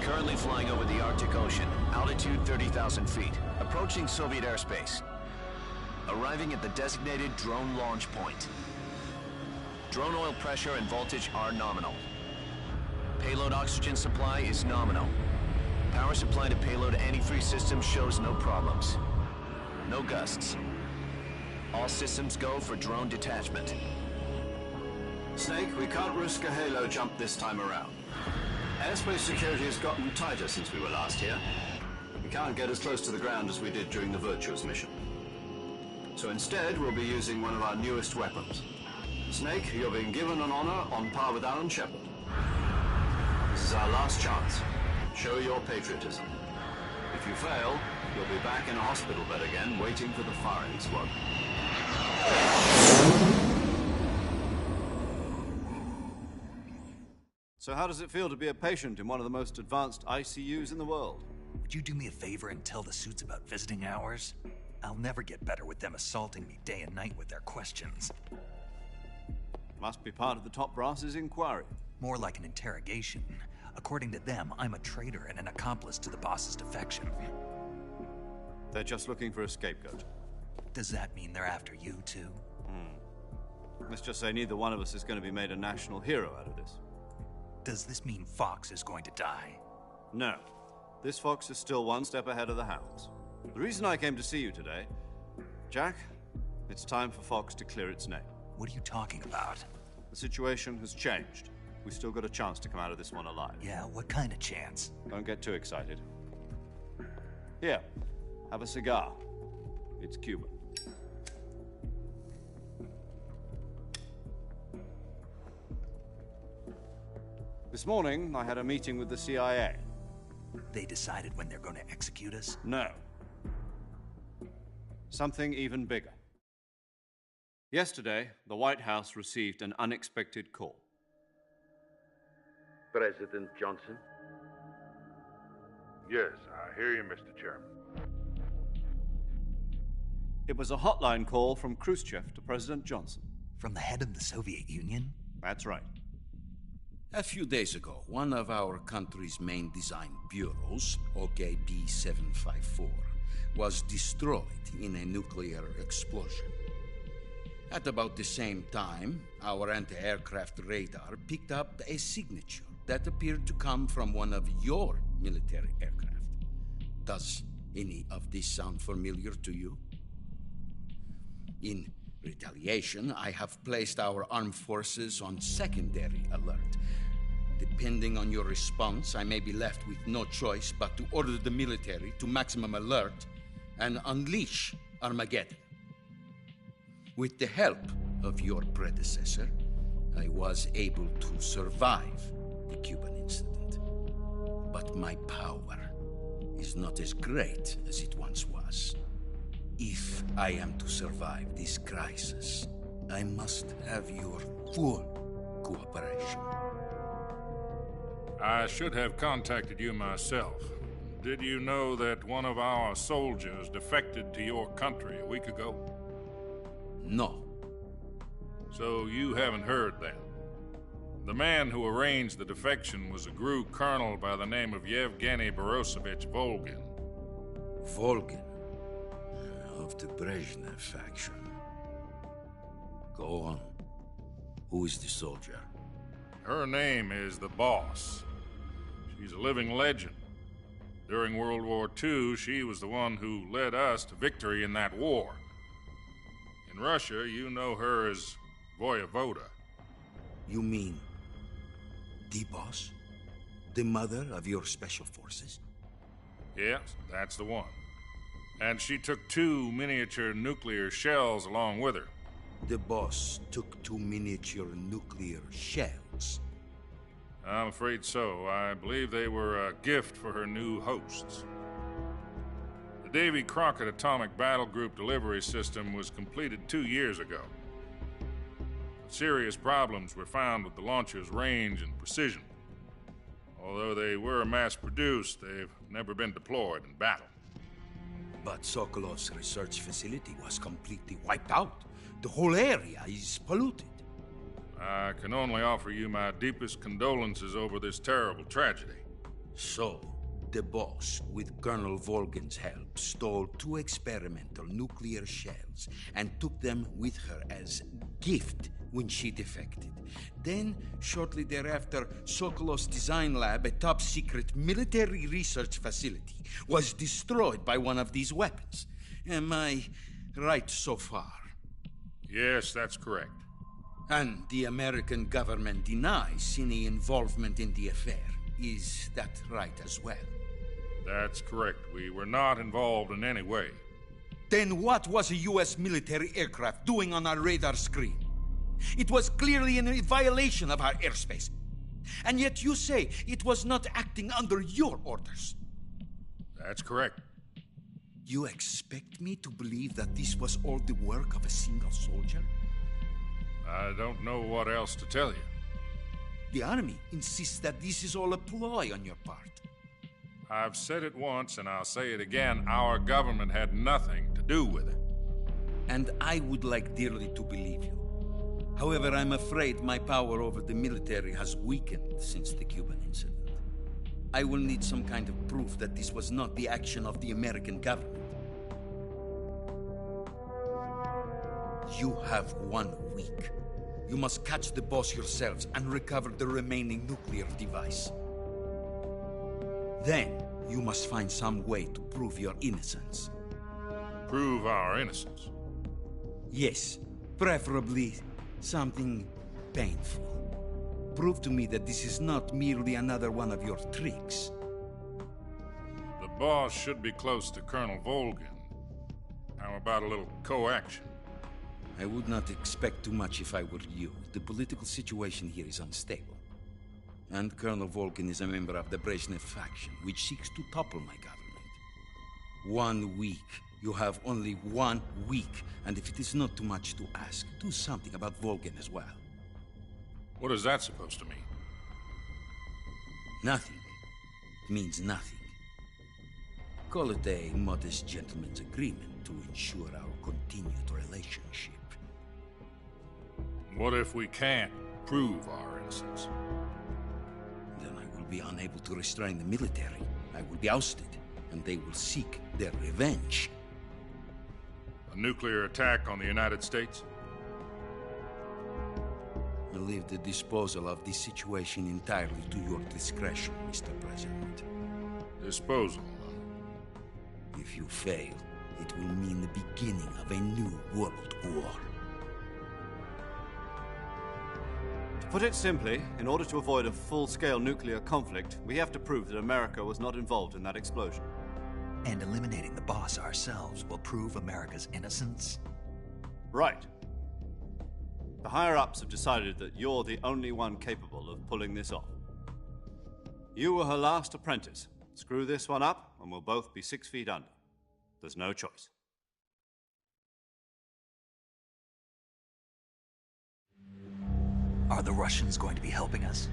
Currently flying over the Arctic Ocean, altitude 30,000 feet, approaching Soviet airspace. Arriving at the designated drone launch point. Drone oil pressure and voltage are nominal. Payload oxygen supply is nominal. Power supply to payload antifreeze system shows no problems. No gusts. All systems go for drone detachment. Snake, we can't risk a halo jump this time around. Airspace security has gotten tighter since we were last here. We can't get as close to the ground as we did during the Virtuous mission. So instead, we'll be using one of our newest weapons. Snake, you're being given an honor on par with Alan Shepard. This is our last chance. Show your patriotism. If you fail, you'll be back in a hospital bed again, waiting for the firing squad. So how does it feel to be a patient in one of the most advanced ICUs in the world? Would you do me a favor and tell the suits about visiting hours? I'll never get better with them assaulting me day and night with their questions. Must be part of the top brass's inquiry. More like an interrogation. According to them, I'm a traitor and an accomplice to the boss's defection. They're just looking for a scapegoat. Does that mean they're after you, too? Let's just say neither one of us is going to be made a national hero out of this. Does this mean Fox is going to die? No. This fox is still one step ahead of the hounds. The reason I came to see you today, Jack, it's time for Fox to clear its name. What are you talking about? The situation has changed. We've still got a chance to come out of this one alive. Yeah, what kind of chance? Don't get too excited. Here, have a cigar. It's Cuban. This morning, I had a meeting with the CIA. They decided when they're going to execute us? No. Something even bigger. Yesterday, the White House received an unexpected call. President Johnson? Yes, I hear you, Mr. Chairman. It was a hotline call from Khrushchev to President Johnson. From the head of the Soviet Union? That's right. A few days ago, one of our country's main design bureaus, OKB-754, was destroyed in a nuclear explosion. At about the same time, our anti-aircraft radar picked up a signature that appeared to come from one of your military aircraft. Does any of this sound familiar to you? In retaliation, I have placed our armed forces on secondary alert. Depending on your response, I may be left with no choice but to order the military to maximum alert and unleash Armageddon. With the help of your predecessor, I was able to survive the Cuban incident. But my power is not as great as it once was. If I am to survive this crisis, I must have your full cooperation. I should have contacted you myself. Did you know that one of our soldiers defected to your country a week ago? No. So you haven't heard then. The man who arranged the defection was a GRU colonel by the name of Yevgeny Borosovich Volgin. Volgin, of the Brezhnev faction. Go on. Who is the soldier? Her name is the Boss. She's a living legend. During World War II, she was the one who led us to victory in that war. In Russia, you know her as Voyevoda. You mean the Boss? The mother of your special forces? Yes, that's the one. And she took 2 miniature nuclear shells along with her. The Boss took 2 miniature nuclear shells. I'm afraid so. I believe they were a gift for her new hosts. The Davy Crockett Atomic Battle Group delivery system was completed 2 years ago. Serious problems were found with the launcher's range and precision. Although they were mass-produced, they've never been deployed in battle. But Sokolov's research facility was completely wiped out. The whole area is polluted. I can only offer you my deepest condolences over this terrible tragedy. So, the boss, with Colonel Volgan's help, stole 2 experimental nuclear shells and took them with her as gift when she defected. Then, shortly thereafter, Sokolov's design lab, a top-secret military research facility, was destroyed by one of these weapons. Am I right so far? Yes, that's correct. And the American government denies any involvement in the affair. Is that right as well? That's correct. We were not involved in any way. Then what was a U.S. military aircraft doing on our radar screen? It was clearly in violation of our airspace. And yet you say it was not acting under your orders. That's correct. You expect me to believe that this was all the work of a single soldier? I don't know what else to tell you. The Army insists that this is all a ploy on your part. I've said it once and I'll say it again. Our government had nothing to do with it. And I would like dearly to believe you. However, I'm afraid my power over the military has weakened since the Cuban incident. I will need some kind of proof that this was not the action of the American government. You have 1 week. You must catch the boss yourselves and recover the remaining nuclear device. Then, you must find some way to prove your innocence. Prove our innocence? Yes, preferably something painful. Prove to me that this is not merely another one of your tricks. The boss should be close to Colonel Volgan. How about a little co-action? I would not expect too much if I were you. The political situation here is unstable. And Colonel Volgan is a member of the Brezhnev faction, which seeks to topple my government. 1 week. You have only 1 week. And if it is not too much to ask, do something about Volgan as well. What is that supposed to mean? Nothing. It means nothing. Call it a modest gentleman's agreement to ensure our continued relationship. What if we can't prove our innocence? Then I will be unable to restrain the military. I will be ousted, and they will seek their revenge. A nuclear attack on the United States? I leave the disposal of this situation entirely to your discretion, Mr. President. Disposal, If you fail, it will mean the beginning of a new world war. To put it simply, in order to avoid a full-scale nuclear conflict, we have to prove that America was not involved in that explosion. And eliminating the boss ourselves will prove America's innocence? Right. The higher-ups have decided that you're the only one capable of pulling this off. You were her last apprentice. Screw this one up, and we'll both be 6 feet under. There's no choice. Are the Russians going to be helping us?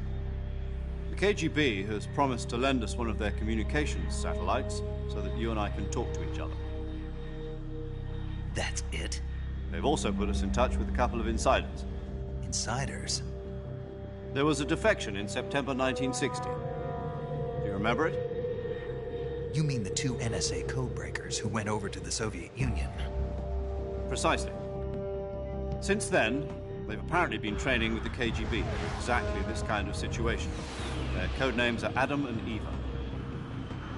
The KGB has promised to lend us one of their communications satellites so that you and I can talk to each other. That's it? They've also put us in touch with a couple of insiders. Insiders? There was a defection in September 1960. Do you remember it? You mean the 2 NSA codebreakers who went over to the Soviet Union? Precisely. Since then, they've apparently been training with the KGB for exactly this kind of situation. Their code names are Adam and Eva.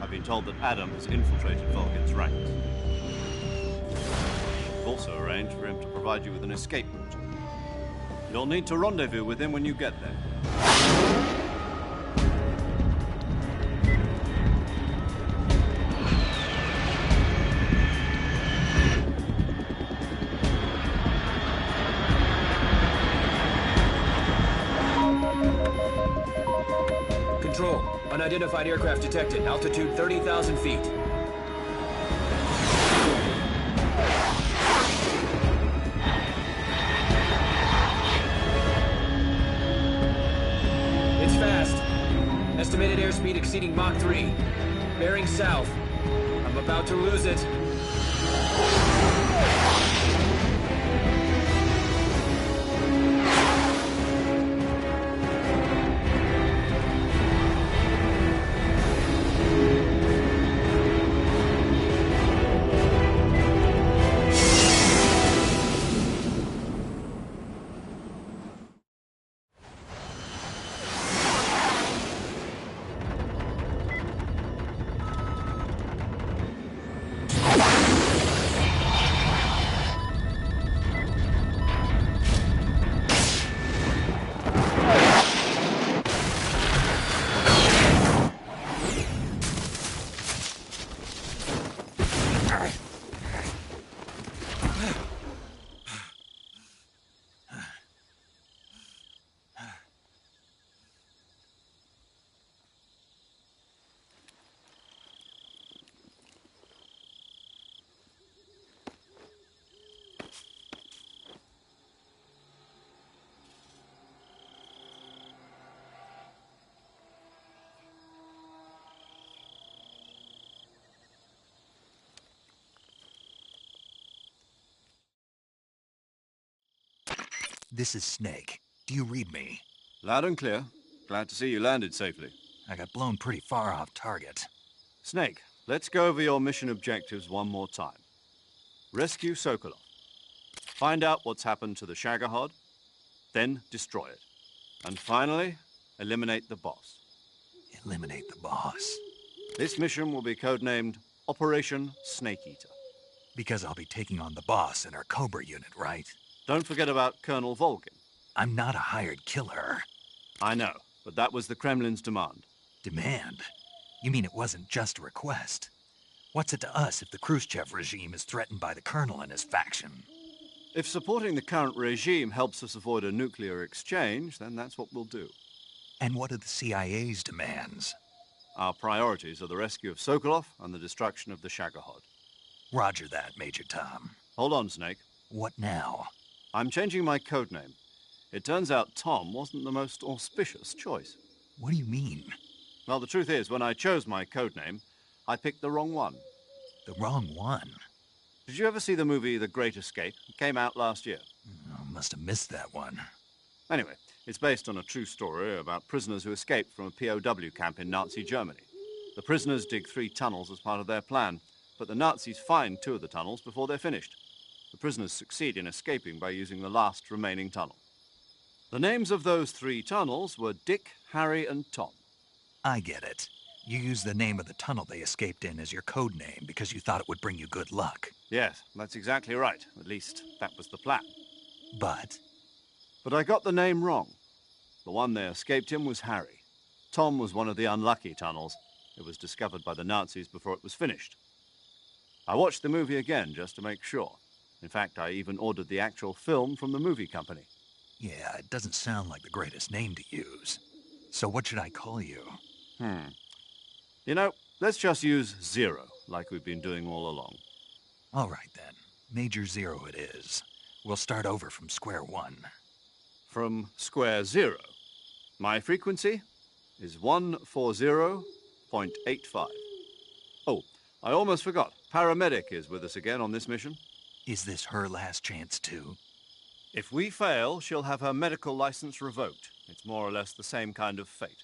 I've been told that Adam has infiltrated Volgan's ranks. We've also arranged for him to provide you with an escape route. You'll need to rendezvous with him when you get there. Control. Unidentified aircraft detected. Altitude 30,000 feet. It's fast. Estimated airspeed exceeding Mach 3. Bearing south. I'm about to lose it. This is Snake. Do you read me? Loud and clear. Glad to see you landed safely. I got blown pretty far off target. Snake, let's go over your mission objectives one more time. Rescue Sokolov. Find out what's happened to the Shagohod, then destroy it. And finally, eliminate the boss. Eliminate the boss. This mission will be codenamed Operation Snake Eater. Because I'll be taking on the boss in our Cobra unit, right? Don't forget about Colonel Volgin. I'm not a hired killer. I know, but that was the Kremlin's demand. Demand? You mean it wasn't just a request? What's it to us if the Khrushchev regime is threatened by the Colonel and his faction? If supporting the current regime helps us avoid a nuclear exchange, then that's what we'll do. And what are the CIA's demands? Our priorities are the rescue of Sokolov and the destruction of the Shagohod. Roger that, Major Tom. Hold on, Snake. What now? I'm changing my codename. It turns out Tom wasn't the most auspicious choice. What do you mean? Well, the truth is, when I chose my codename, I picked the wrong one. The wrong one? Did you ever see the movie The Great Escape? It came out last year. Oh, must have missed that one. Anyway, it's based on a true story about prisoners who escaped from a POW camp in Nazi Germany. The prisoners dig 3 tunnels as part of their plan, but the Nazis find 2 of the tunnels before they're finished. The prisoners succeed in escaping by using the last remaining tunnel. The names of those 3 tunnels were Dick, Harry, and Tom. I get it. You used the name of the tunnel they escaped in as your code name because you thought it would bring you good luck. Yes, that's exactly right. At least, that was the plan. But I got the name wrong. The one they escaped in was Harry. Tom was one of the unlucky tunnels. It was discovered by the Nazis before it was finished. I watched the movie again just to make sure. In fact, I even ordered the actual film from the movie company. yeah, it doesn't sound like the greatest name to use. So what should I call you? You know, let's just use Zero, like we've been doing all along. All right then. Major Zero it is. We'll start over from square one. From square 0. My frequency is 140.85. Oh, I almost forgot. Paramedic is with us again on this mission. Is this her last chance too? If we fail, she'll have her medical license revoked. It's more or less the same kind of fate.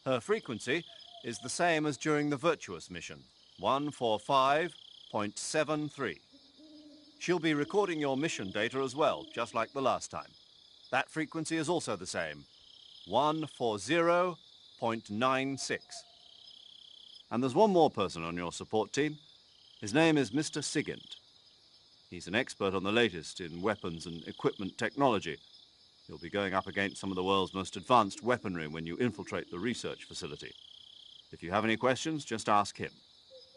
Her frequency is the same as during the Virtuous mission, 145.73. She'll be recording your mission data as well, just like the last time. That frequency is also the same, 140.96. And there's one more person on your support team. His name is Mr. Sigint. He's an expert on the latest in weapons and equipment technology. You'll be going up against some of the world's most advanced weaponry when you infiltrate the research facility. If you have any questions, just ask him.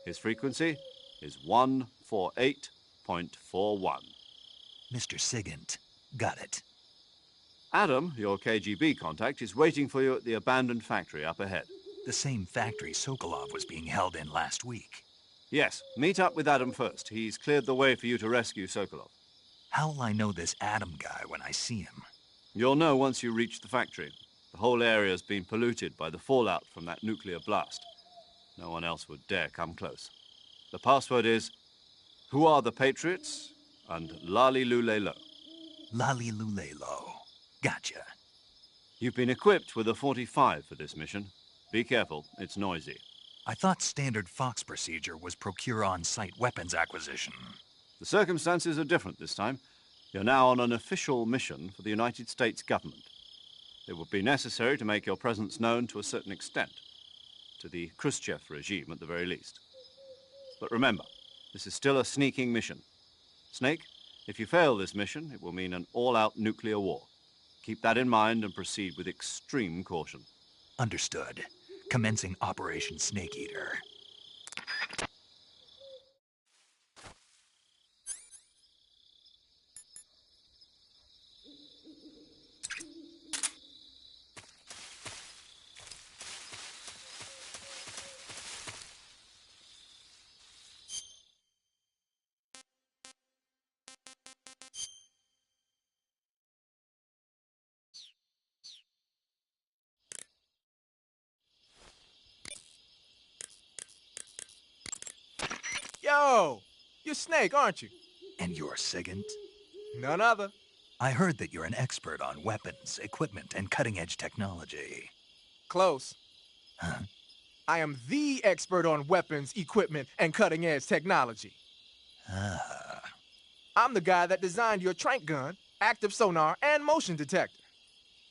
His frequency is 148.41. Mr. Sigint. Got it. Adam, your KGB contact, is waiting for you at the abandoned factory up ahead. The same factory Sokolov was being held in last week. Yes, meet up with Adam first. He's cleared the way for you to rescue Sokolov. How will I know this Adam guy when I see him? You'll know once you reach the factory. The whole area's been polluted by the fallout from that nuclear blast. No one else would dare come close. The password is, "Who are the Patriots?" and Lali Lulelo. Lali Lulelo. Gotcha. You've been equipped with a 45 for this mission. Be careful, it's noisy. I thought standard Fox procedure was procure on-site weapons acquisition. The circumstances are different this time. You're now on an official mission for the United States government. It would be necessary to make your presence known to a certain extent, to the Khrushchev regime at the very least. But remember, this is still a sneaking mission. Snake, if you fail this mission, it will mean an all-out nuclear war. Keep that in mind and proceed with extreme caution. Understood. Commencing Operation Snake Eater. Yo, you're Snake, aren't you? And you're Sigint? None other. I heard that you're an expert on weapons, equipment, and cutting-edge technology. Close. Huh? I am the expert on weapons, equipment, and cutting-edge technology. Ah. I'm the guy that designed your trank gun, active sonar, and motion detector.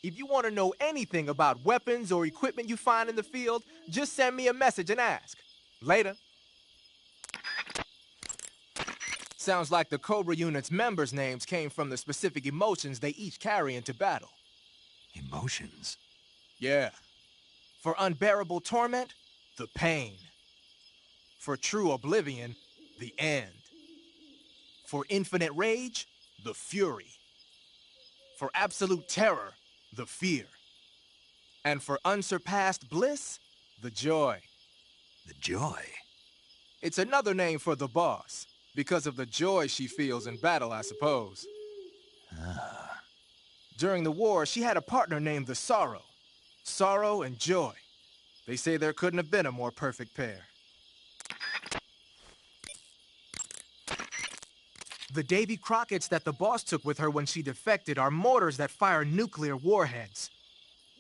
If you want to know anything about weapons or equipment you find in the field, just send me a message and ask. Later. Sounds like the Cobra unit's members' names came from the specific emotions they each carry into battle. Emotions? Yeah. For unbearable torment, the pain. For true oblivion, the end. For infinite rage, the fury. For absolute terror, the fear. And for unsurpassed bliss, the joy. The joy? It's another name for the boss, because of the joy she feels in battle, I suppose. Ah. During the war, she had a partner named the Sorrow. Sorrow and joy. They say there couldn't have been a more perfect pair. The Davy Crockett's that the boss took with her when she defected are mortars that fire nuclear warheads.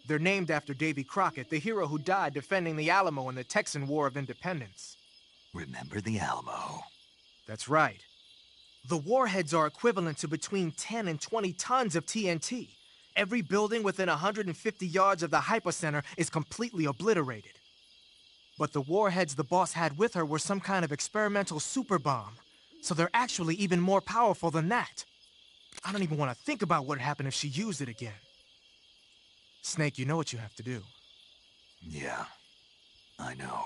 They're named after Davy Crockett, the hero who died defending the Alamo in the Texan War of Independence. Remember the Alamo. That's right. The warheads are equivalent to between 10 and 20 tons of TNT. Every building within 150 yards of the hypocenter is completely obliterated. But the warheads the boss had with her were some kind of experimental super bomb. So they're actually even more powerful than that. I don't even want to think about what would happen if she used it again. Snake, you know what you have to do. Yeah, I know.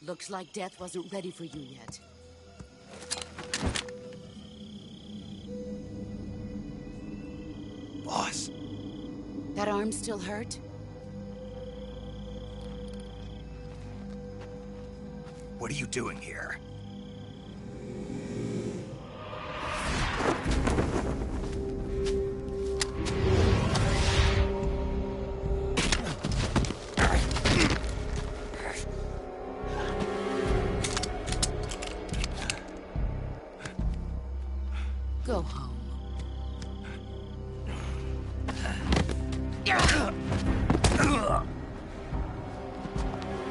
Looks like death wasn't ready for you yet. Boss. That arm still hurt? What are you doing here?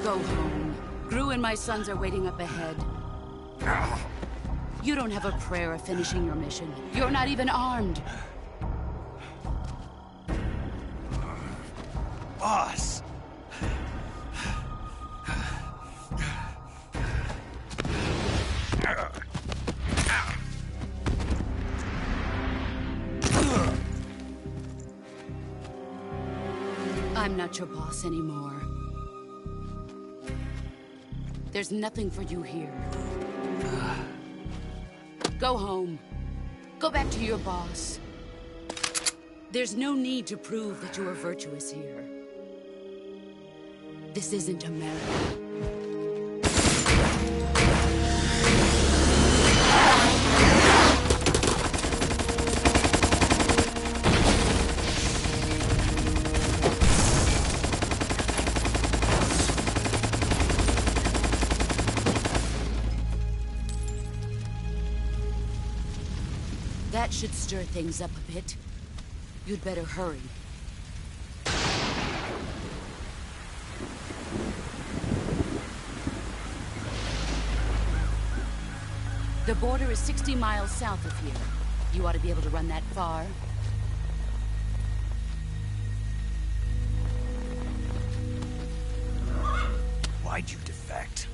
Go home. Gru and my sons are waiting up ahead. You don't have a prayer of finishing your mission. You're not even armed. Boss! I'm not your boss anymore. There's nothing for you here. Go home. Go back to your boss. There's no need to prove that you are virtuous here. This isn't America. That should stir things up a bit. You'd better hurry. The border is 60 miles south of here. You ought to be able to run that far. Why'd you defect?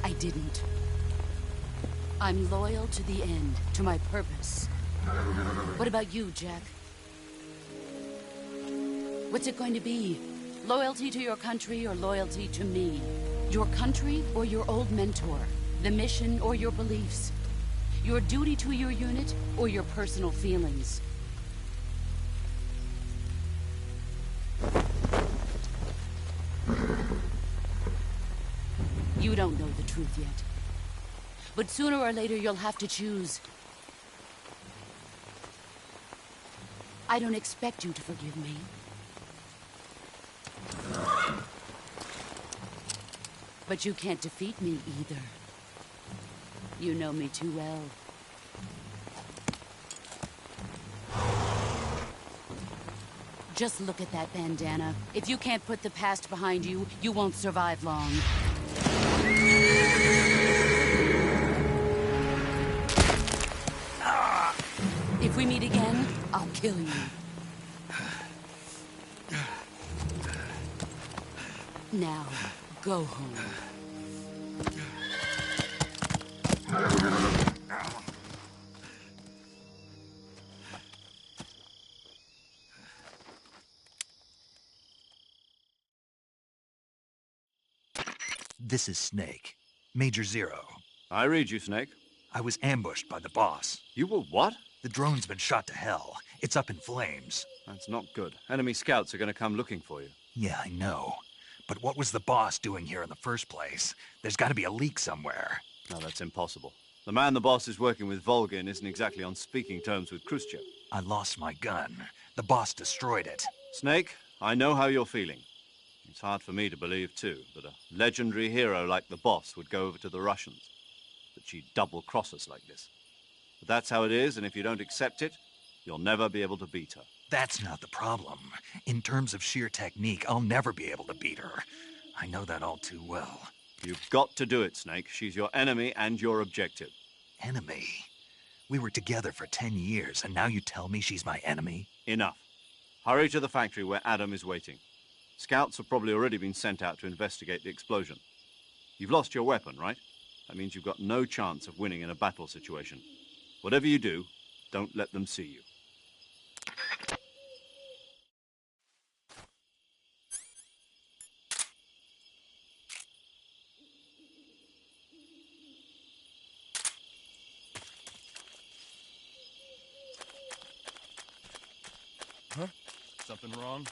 I didn't. I'm loyal to the end, to my purpose. What about you, Jack? What's it going to be? Loyalty to your country or loyalty to me? Your country or your old mentor? The mission or your beliefs? Your duty to your unit or your personal feelings? You don't know the truth yet. But sooner or later, you'll have to choose. I don't expect you to forgive me. But you can't defeat me either. You know me too well. Just look at that bandana. If you can't put the past behind you, you won't survive long. If we meet again, I'll kill you. Now, go home. This is Snake. Major Zero. I read you, Snake. I was ambushed by the boss. You were what? The drone's been shot to hell. It's up in flames. That's not good. Enemy scouts are going to come looking for you. Yeah, I know. But what was the boss doing here in the first place? There's got to be a leak somewhere. No, that's impossible. The man the boss is working with, Volgin, isn't exactly on speaking terms with Khrushchev. I lost my gun. The boss destroyed it. Snake, I know how you're feeling. It's hard for me to believe, too, that a legendary hero like the boss would go over to the Russians. That she'd double-cross us like this. But that's how it is, and if you don't accept it, you'll never be able to beat her. That's not the problem. In terms of sheer technique, I'll never be able to beat her. I know that all too well. You've got to do it, Snake. She's your enemy and your objective. Enemy? We were together for 10 years, and now you tell me she's my enemy? Enough. Hurry to the factory where Adam is waiting. Scouts have probably already been sent out to investigate the explosion. You've lost your weapon, right? That means you've got no chance of winning in a battle situation. Whatever you do, don't let them see you. Huh? Something wrong?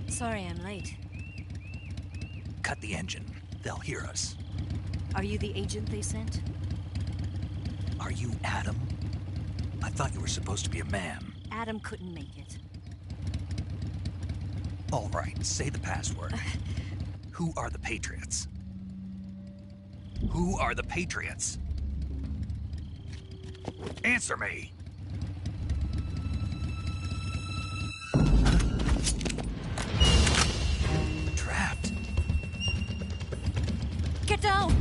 Sorry I'm late. Cut the engine. They'll hear us. Are you the agent they sent? Are you Adam? I thought you were supposed to be a man. Adam couldn't make it. All right, say the password. Who are the Patriots? Who are the Patriots? Answer me! Trapped. Get down!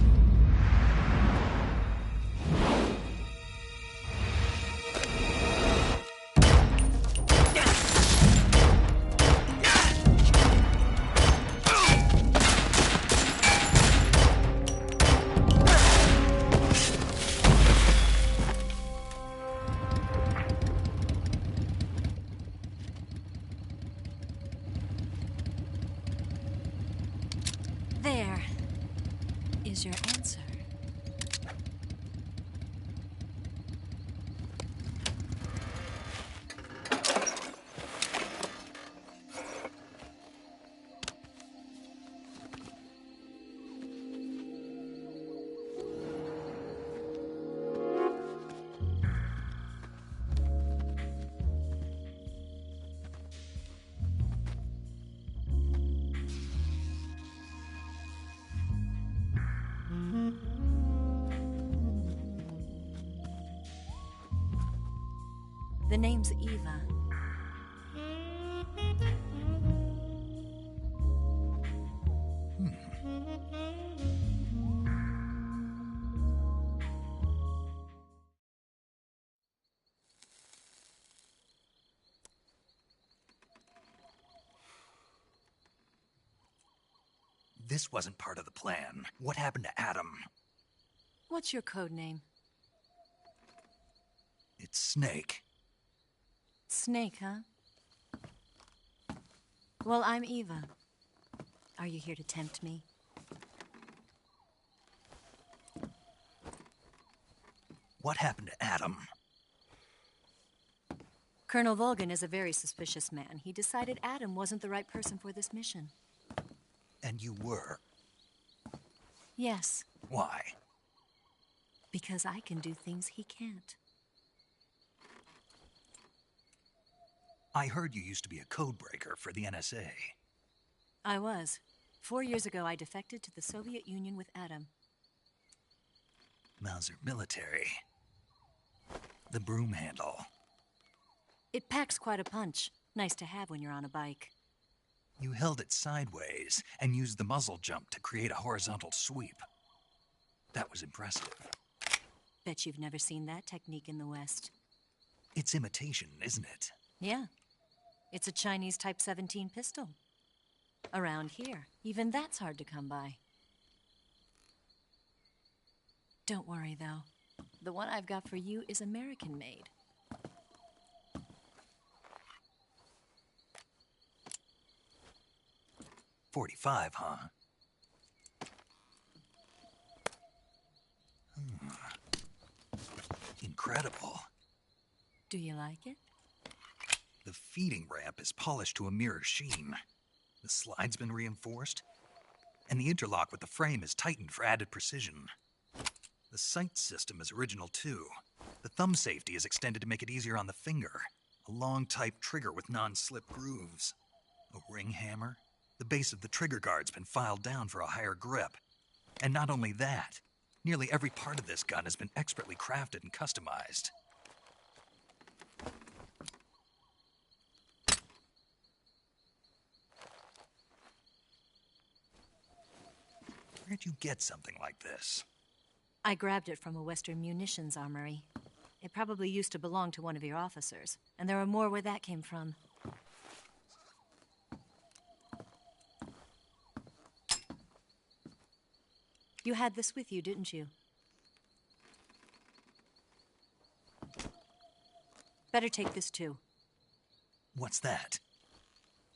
There is your answer. The name's Eva. This wasn't part of the plan. What happened to Adam? What's your code name? It's Snake. Snake, huh? Well, I'm Eva. Are you here to tempt me? What happened to Adam? Colonel Volgan is a very suspicious man. He decided Adam wasn't the right person for this mission. And you were? Yes, Why? because I can do things he can't. I heard you used to be a codebreaker for the NSA. I was. 4 years ago, I defected to the Soviet Union with Adam. Mauser military. The broom handle. It packs quite a punch. Nice to have when you're on a bike. You held it sideways and used the muzzle jump to create a horizontal sweep. That was impressive. Bet you've never seen that technique in the West. It's imitation, isn't it? Yeah. It's a Chinese Type 17 pistol. Around here, even that's hard to come by. Don't worry, though. The one I've got for you is American-made. .45, huh? Incredible. Do you like it? The feeding ramp is polished to a mirror sheen. The slide's been reinforced, and the interlock with the frame is tightened for added precision. The sight system is original too. The thumb safety is extended to make it easier on the finger. A long type trigger with non-slip grooves. A ring hammer. The base of the trigger guard's been filed down for a higher grip. And not only that, nearly every part of this gun has been expertly crafted and customized. Where'd you get something like this? I grabbed it from a Western munitions armory. It probably used to belong to one of your officers, and there are more where that came from. You had this with you, didn't you? Better take this too. What's that?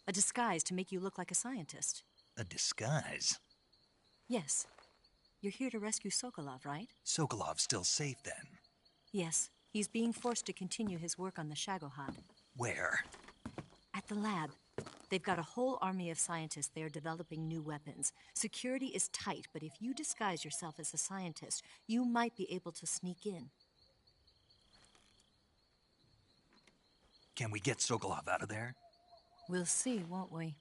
A disguise to make you look like a scientist. A disguise? Yes. You're here to rescue Sokolov, right? Sokolov's still safe then. Yes. He's being forced to continue his work on the Shagohod. Where? At the lab. They've got a whole army of scientists there developing new weapons. Security is tight, but if you disguise yourself as a scientist, you might be able to sneak in. Can we get Sokolov out of there? We'll see, won't we?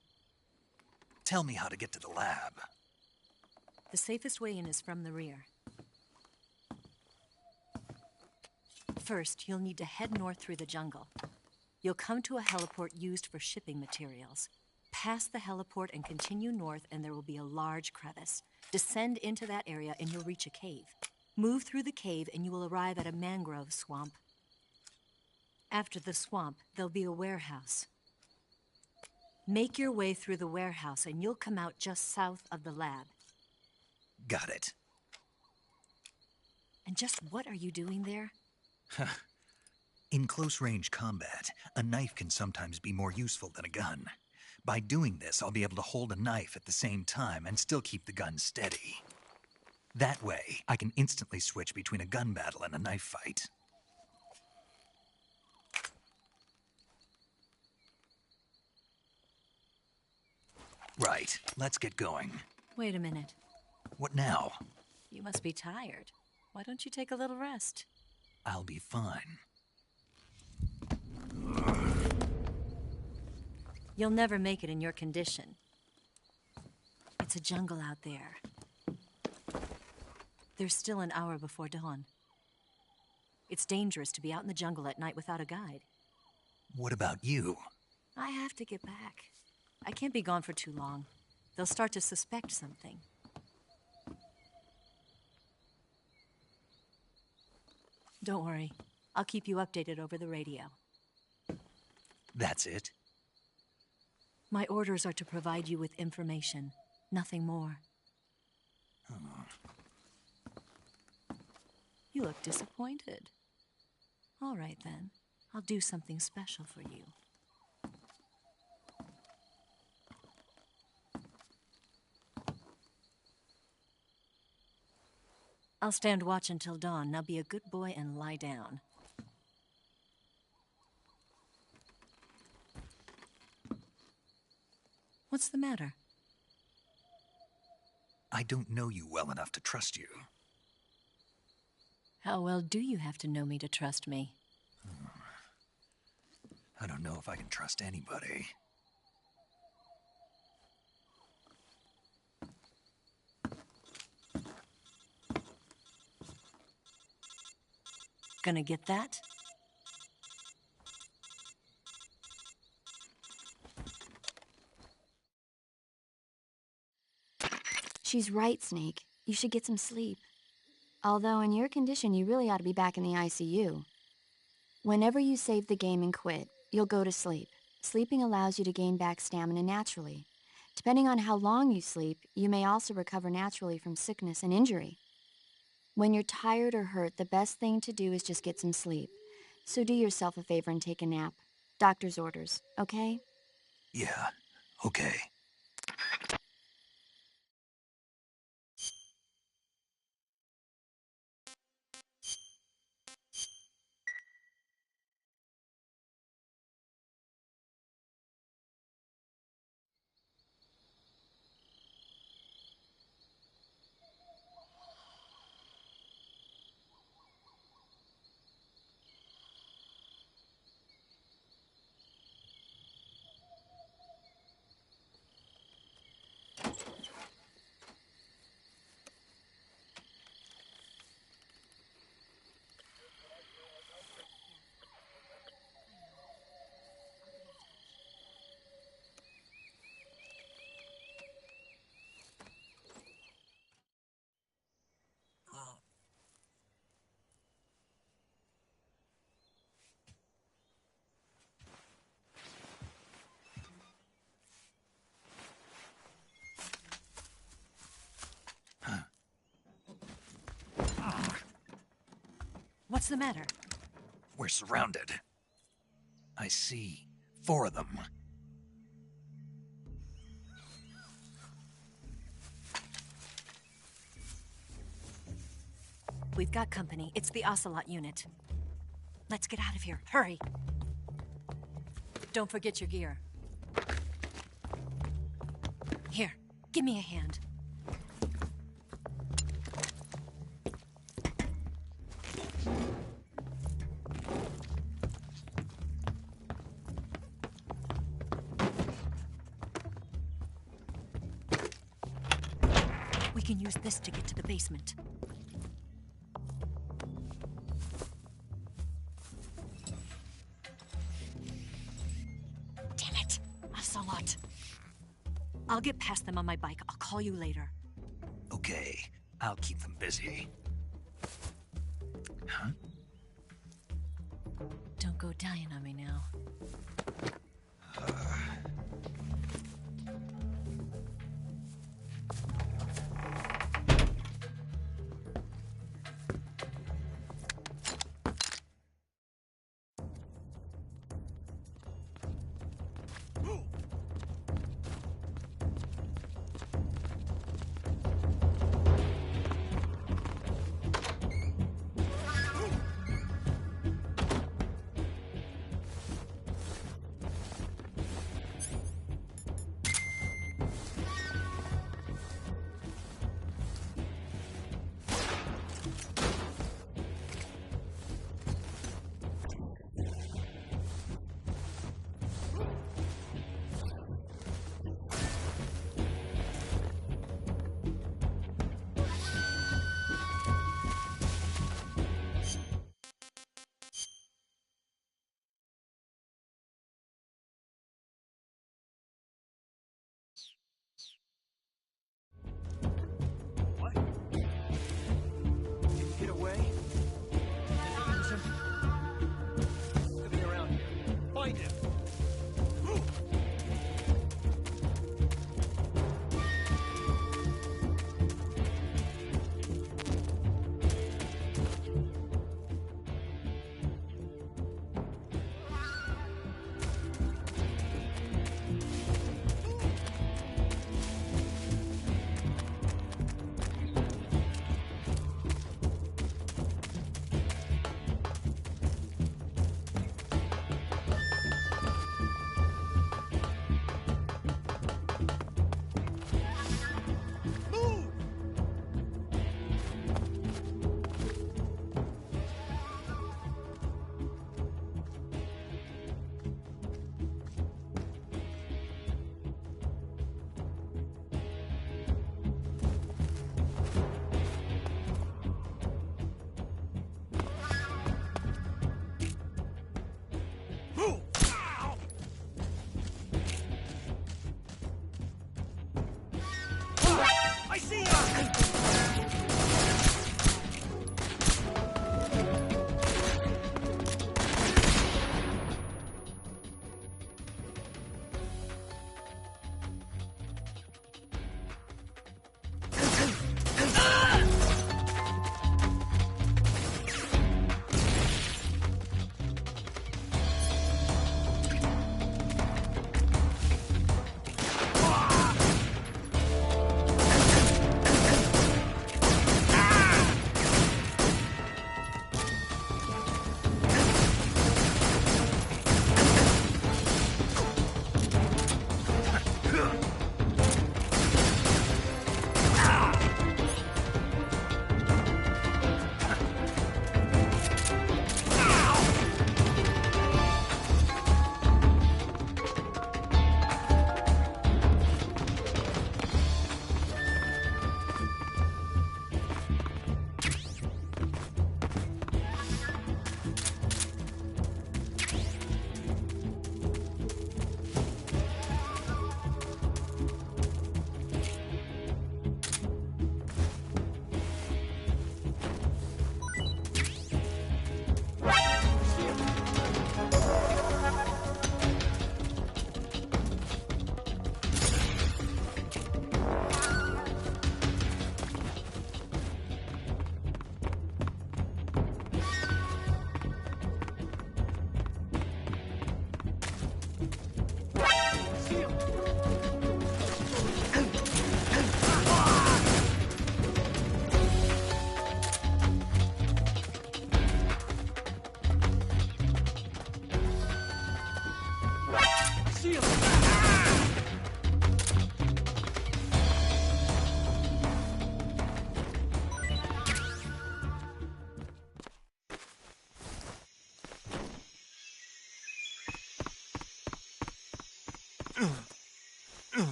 Tell me how to get to the lab. The safest way in is from the rear. First, you'll need to head north through the jungle. You'll come to a heliport used for shipping materials. Pass the heliport and continue north, and there will be a large crevice. Descend into that area, and you'll reach a cave. Move through the cave, and you will arrive at a mangrove swamp. After the swamp, there'll be a warehouse. Make your way through the warehouse, and you'll come out just south of the lab. Got it. And just what are you doing there? In close-range combat, a knife can sometimes be more useful than a gun. By doing this, I'll be able to hold a knife at the same time and still keep the gun steady. That way, I can instantly switch between a gun battle and a knife fight. Right, let's get going. Wait a minute. What now? You must be tired. Why don't you take a little rest? I'll be fine. You'll never make it in your condition. It's a jungle out there. There's still an hour before dawn. It's dangerous to be out in the jungle at night without a guide. What about you? I have to get back. I can't be gone for too long. They'll start to suspect something. Don't worry. I'll keep you updated over the radio. That's it? My orders are to provide you with information, nothing more. You look disappointed. All right, then. I'll do something special for you. I'll stand watch until dawn. Now be a good boy and lie down. What's the matter? I don't know you well enough to trust you. How well do you have to know me to trust me? I don't know if I can trust anybody. Gonna get that? She's right, Snake. You should get some sleep. Although in your condition, you really ought to be back in the ICU. Whenever you save the game and quit, you'll go to sleep. Sleeping allows you to gain back stamina naturally. Depending on how long you sleep, you may also recover naturally from sickness and injury. When you're tired or hurt, the best thing to do is just get some sleep. So do yourself a favor and take a nap. Doctor's orders, okay? Yeah, okay. What's the matter? We're surrounded. I see 4 of them. we've got company. It's the Ocelot unit. Let's get out of here. Hurry! Don't forget your gear. Here, give me a hand. We can use this to get to the basement. Damn it! Ocelot. I'll get past them on my bike. I'll call you later. Okay, I'll keep them busy. Huh? Don't go dying on me now.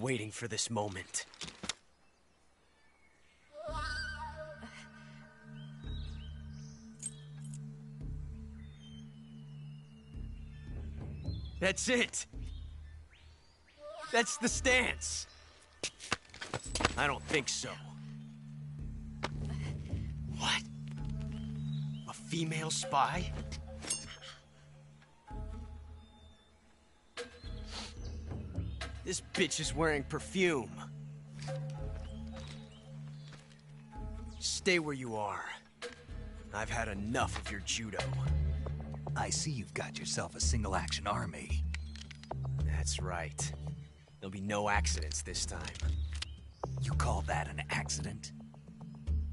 waiting for this moment. That's it! That's the stance! I don't think so. What? A female spy? This bitch is wearing perfume. Stay where you are. I've had enough of your judo. I see you've got yourself a single-action army. That's right. There'll be no accidents this time. You call that an accident?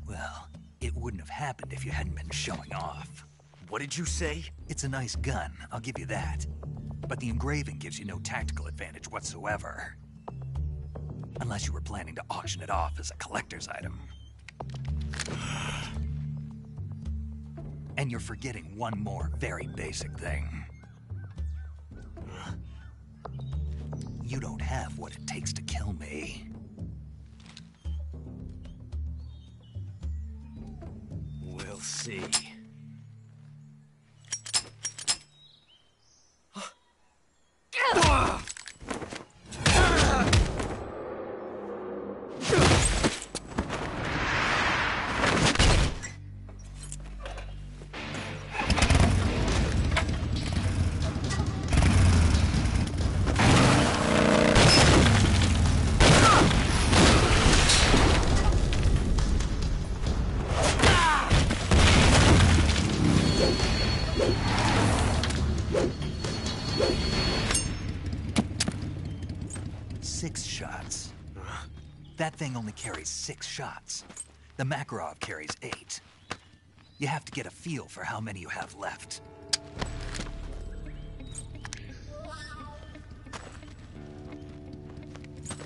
Well, it wouldn't have happened if you hadn't been showing off. What did you say? It's a nice gun, I'll give you that. But the engraving gives you no tactical advantage whatsoever. Unless you were planning to auction it off as a collector's item. And you're forgetting one more very basic thing. You don't have what it takes to kill me. We'll see. That thing only carries 6 shots. The Makarov carries 8. You have to get a feel for how many you have left.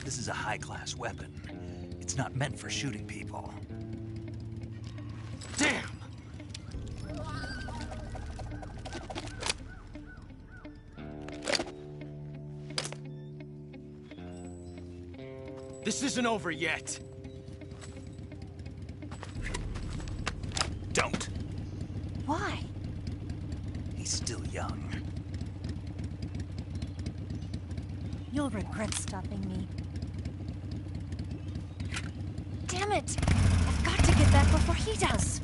This is a high-class weapon. It's not meant for shooting people. Damn! This isn't over yet. Don't. Why? He's still young. You'll regret stopping me. Damn it! I've got to get back before he does.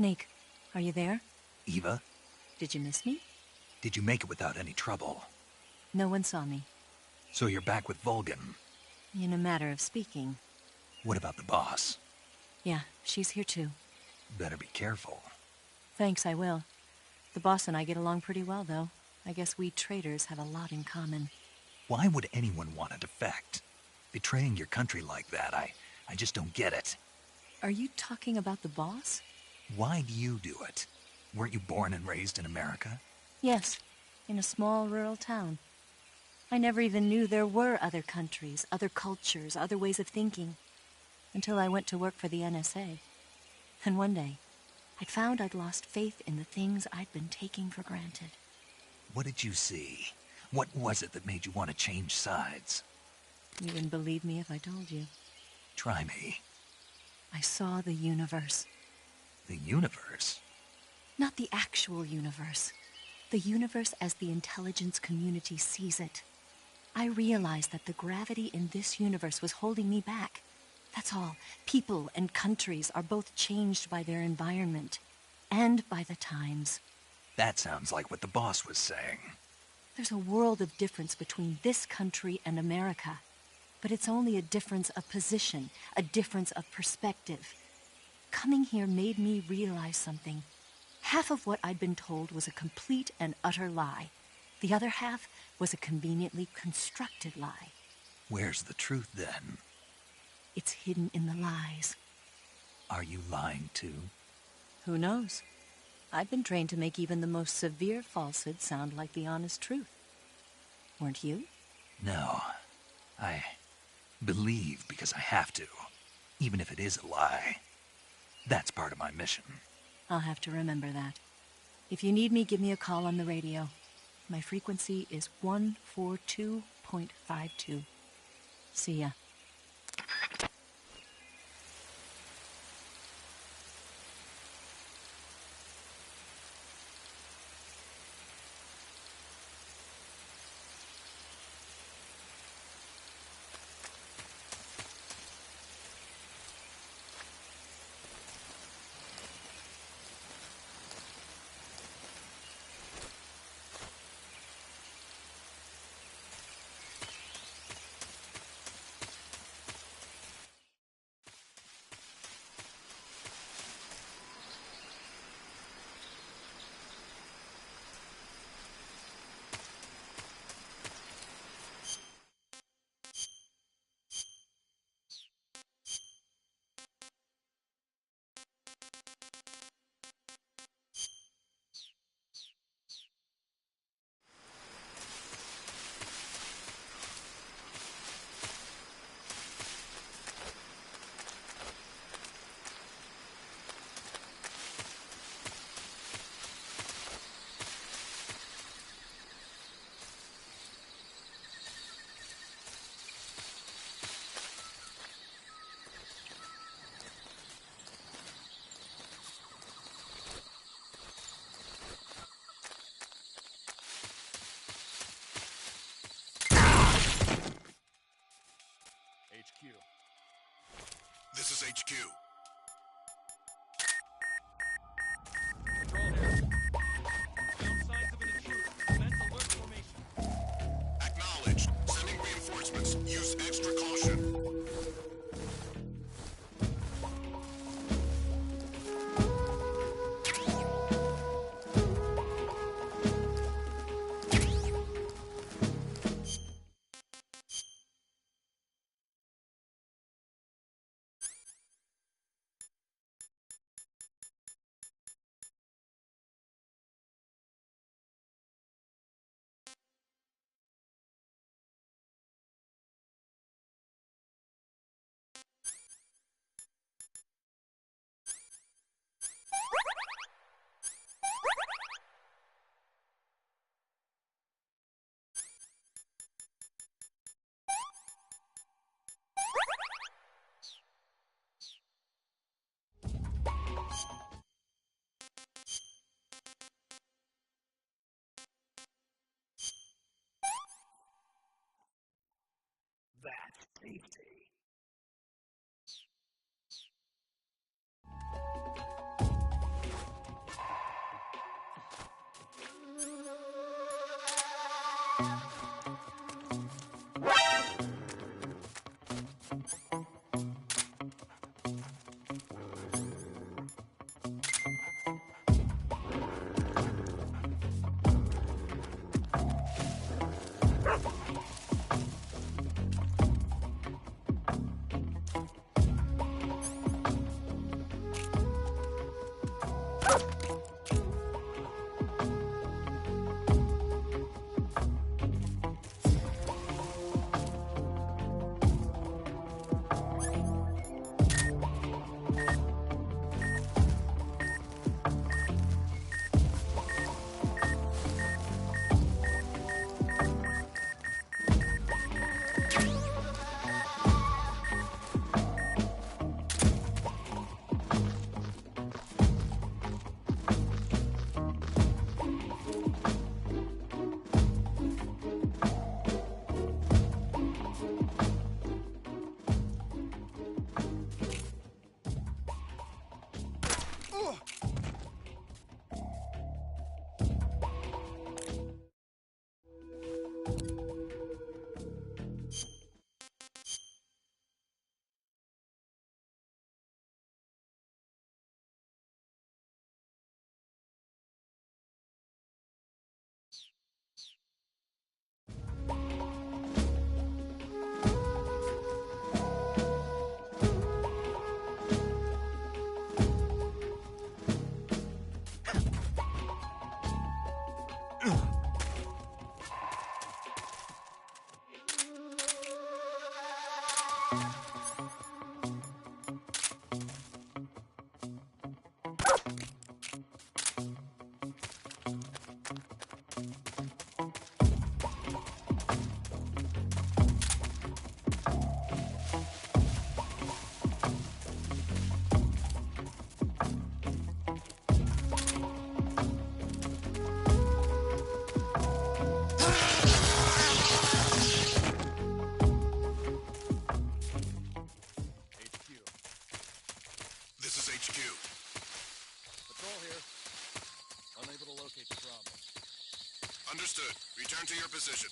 Snake, are you there? Eva, Did you miss me? did you make it without any trouble? No one saw me. So you're back with Vulcan. In a matter of speaking. What about the boss? Yeah, she's here too. Better be careful. Thanks, I will. The boss and I get along pretty well, though. I guess we traitors have a lot in common. Why would anyone want to defect? Betraying your country like that, I just don't get it. Are you talking about the boss? Why do you do it? Weren't you born and raised in America? Yes, in a small rural town. I never even knew there were other countries, other cultures, other ways of thinking, until I went to work for the NSA. And one day, I'd found I'd lost faith in the things I'd been taking for granted. What did you see? What was it that made you want to change sides? You wouldn't believe me if I told you. Try me. I saw the universe. The universe? Not the actual universe. The universe as the intelligence community sees it. I realized that the gravity in this universe was holding me back. That's all. People and countries are both changed by their environment and by the times. That sounds like what the boss was saying. There's a world of difference between this country and America. But it's only a difference of position, a difference of perspective. Coming here made me realize something. Half of what I'd been told was a complete and utter lie. The other half was a conveniently constructed lie. Where's the truth, then? It's hidden in the lies. Are you lying, too? Who knows? I've been trained to make even the most severe falsehood sound like the honest truth. Weren't you? No. I believe because I have to, even if it is a lie. That's part of my mission. I'll have to remember that. If you need me, give me a call on the radio. My frequency is 142.52. See ya. HQ. This is HQ. Control here. Found signs of an intruder. Commence alert formation. Acknowledged. Sending reinforcements. Use extra caution. That's safety. This is HQ. Patrol here. Unable to locate the problem. Understood. Return to your position.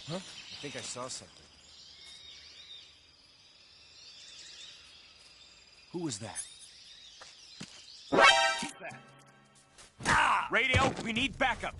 Huh? I think I saw something. Who was that? Keep that. Ah! Radio, we need backup.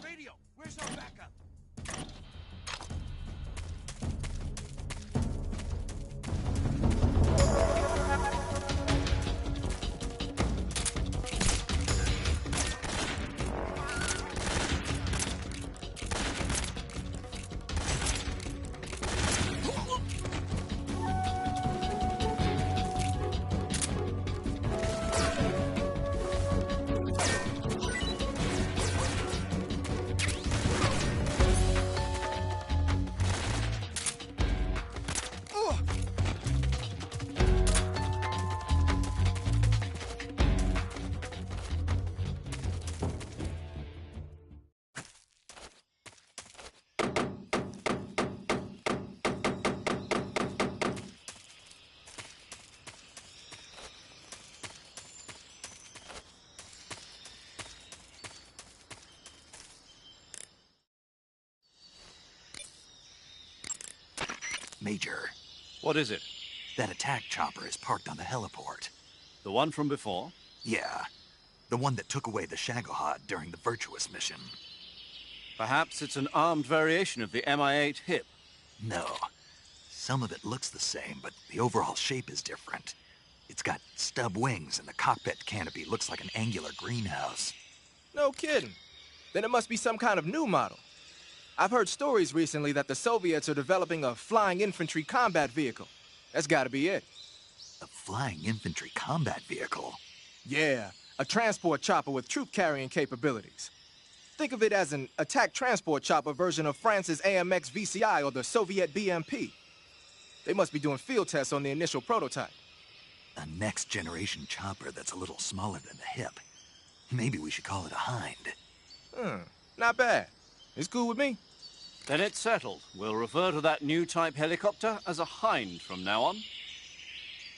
Radio, where's our backup? Major, What is it? that attack chopper is parked on the heliport. The one from before? Yeah, the one that took away the Shagohod during the Virtuous mission. Perhaps it's an armed variation of the Mi-8 HIP. No. Some of it looks the same, but the overall shape is different. It's got stub wings, and the cockpit canopy looks like an angular greenhouse. No kidding. Then it must be some kind of new model. I've heard stories recently that the Soviets are developing a flying infantry combat vehicle. That's gotta be it. A flying infantry combat vehicle? Yeah, a transport chopper with troop-carrying capabilities. Think of it as an attack transport chopper version of France's AMX VCI or the Soviet BMP. They must be doing field tests on the initial prototype. A next-generation chopper that's a little smaller than the hip. Maybe we should call it a Hind. Not bad. It's cool with me. Then it's settled. We'll refer to that new type helicopter as a Hind from now on.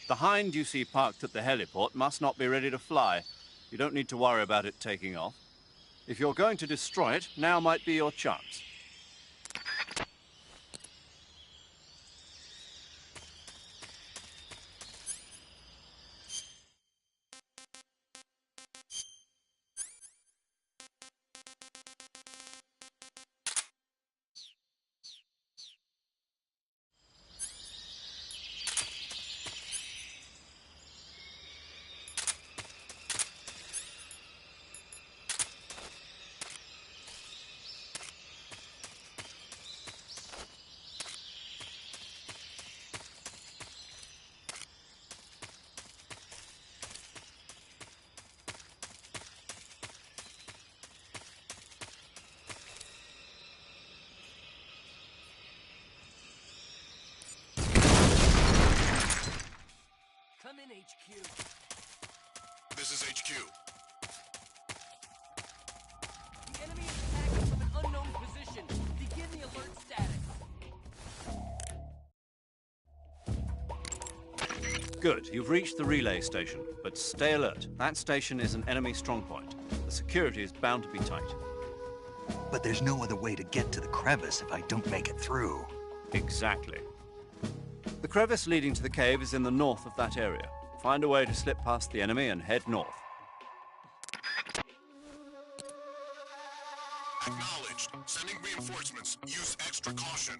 The Hind you see parked at the heliport must not be ready to fly. You don't need to worry about it taking off. If you're going to destroy it, now might be your chance. Good, you've reached the relay station, but stay alert. That station is an enemy strongpoint. The security is bound to be tight. But there's no other way to get to the crevice if I don't make it through. Exactly. The crevice leading to the cave is in the north of that area. Find a way to slip past the enemy and head north. Acknowledged. Sending reinforcements. Use extra caution.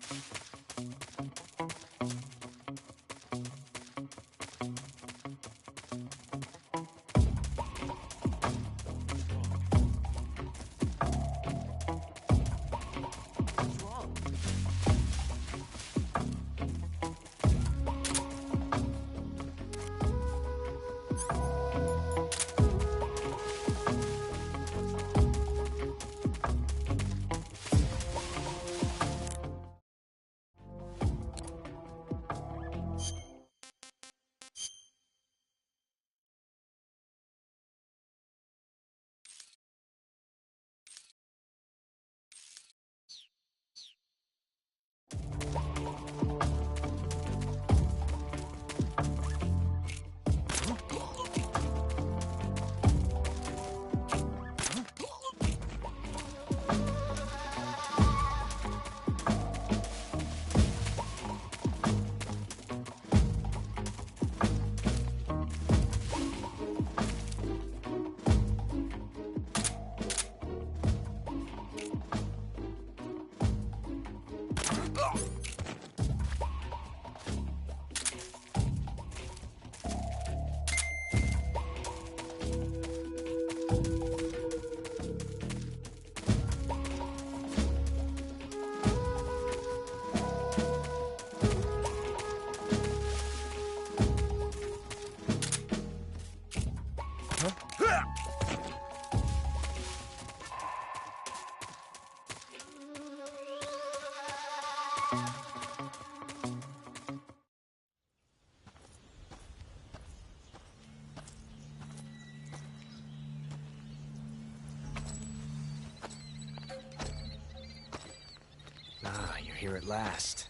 Ah, you're here at last.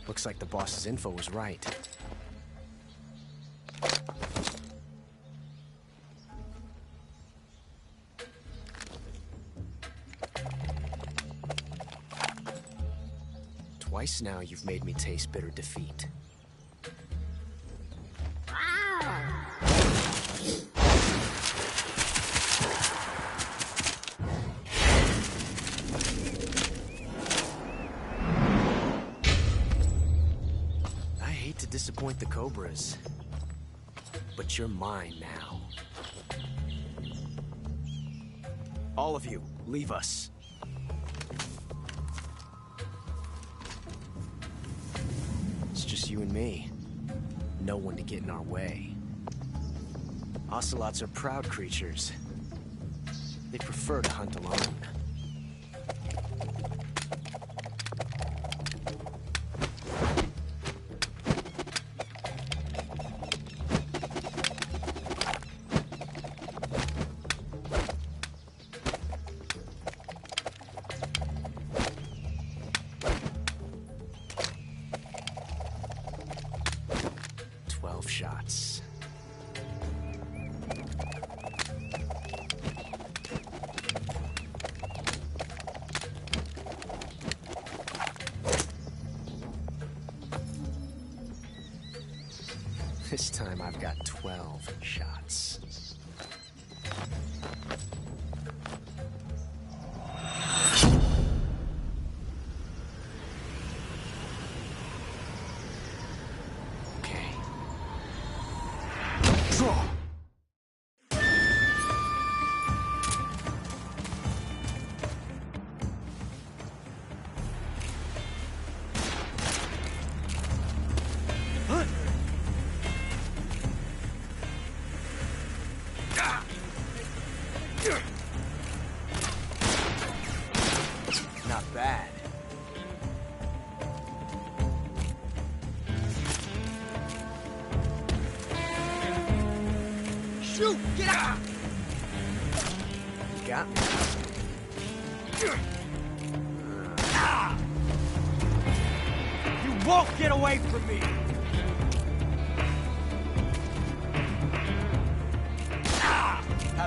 Looks like the boss's info was right. Twice now you've made me taste bitter defeat. I hate to disappoint the Cobras, but you're mine now. All of you, leave us. It's just you and me. No one to get in our way. Ocelots are proud creatures. They prefer to hunt alone. Shots. This time I've got 12 shots. Not bad. Shoot! Get out! You got me. You won't get away from me!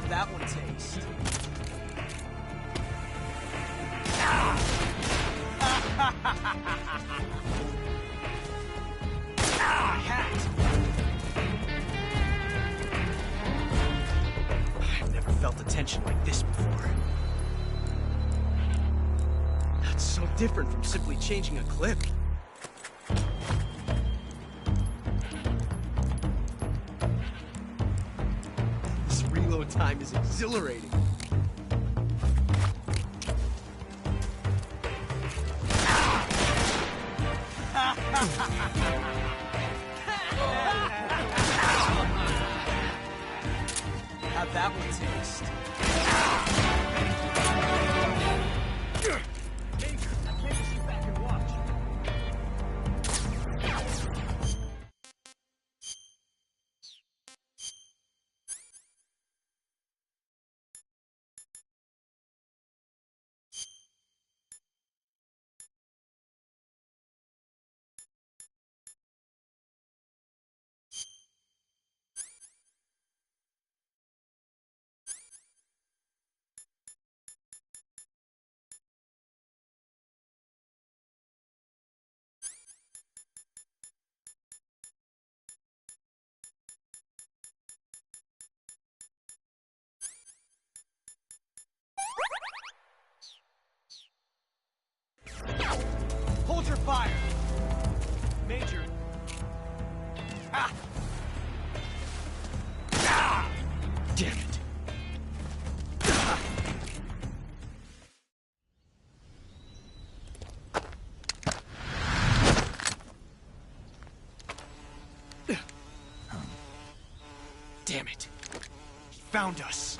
Have that one taste. Ah, hat! I've never felt a tension like this before. That's so different from simply changing a clip. This reload time is exhilarating. Have that one taste. Major, I can't just sit back and watch. Hold your fire! Major! Ah! Ah! Damn it! Damn it! He found us!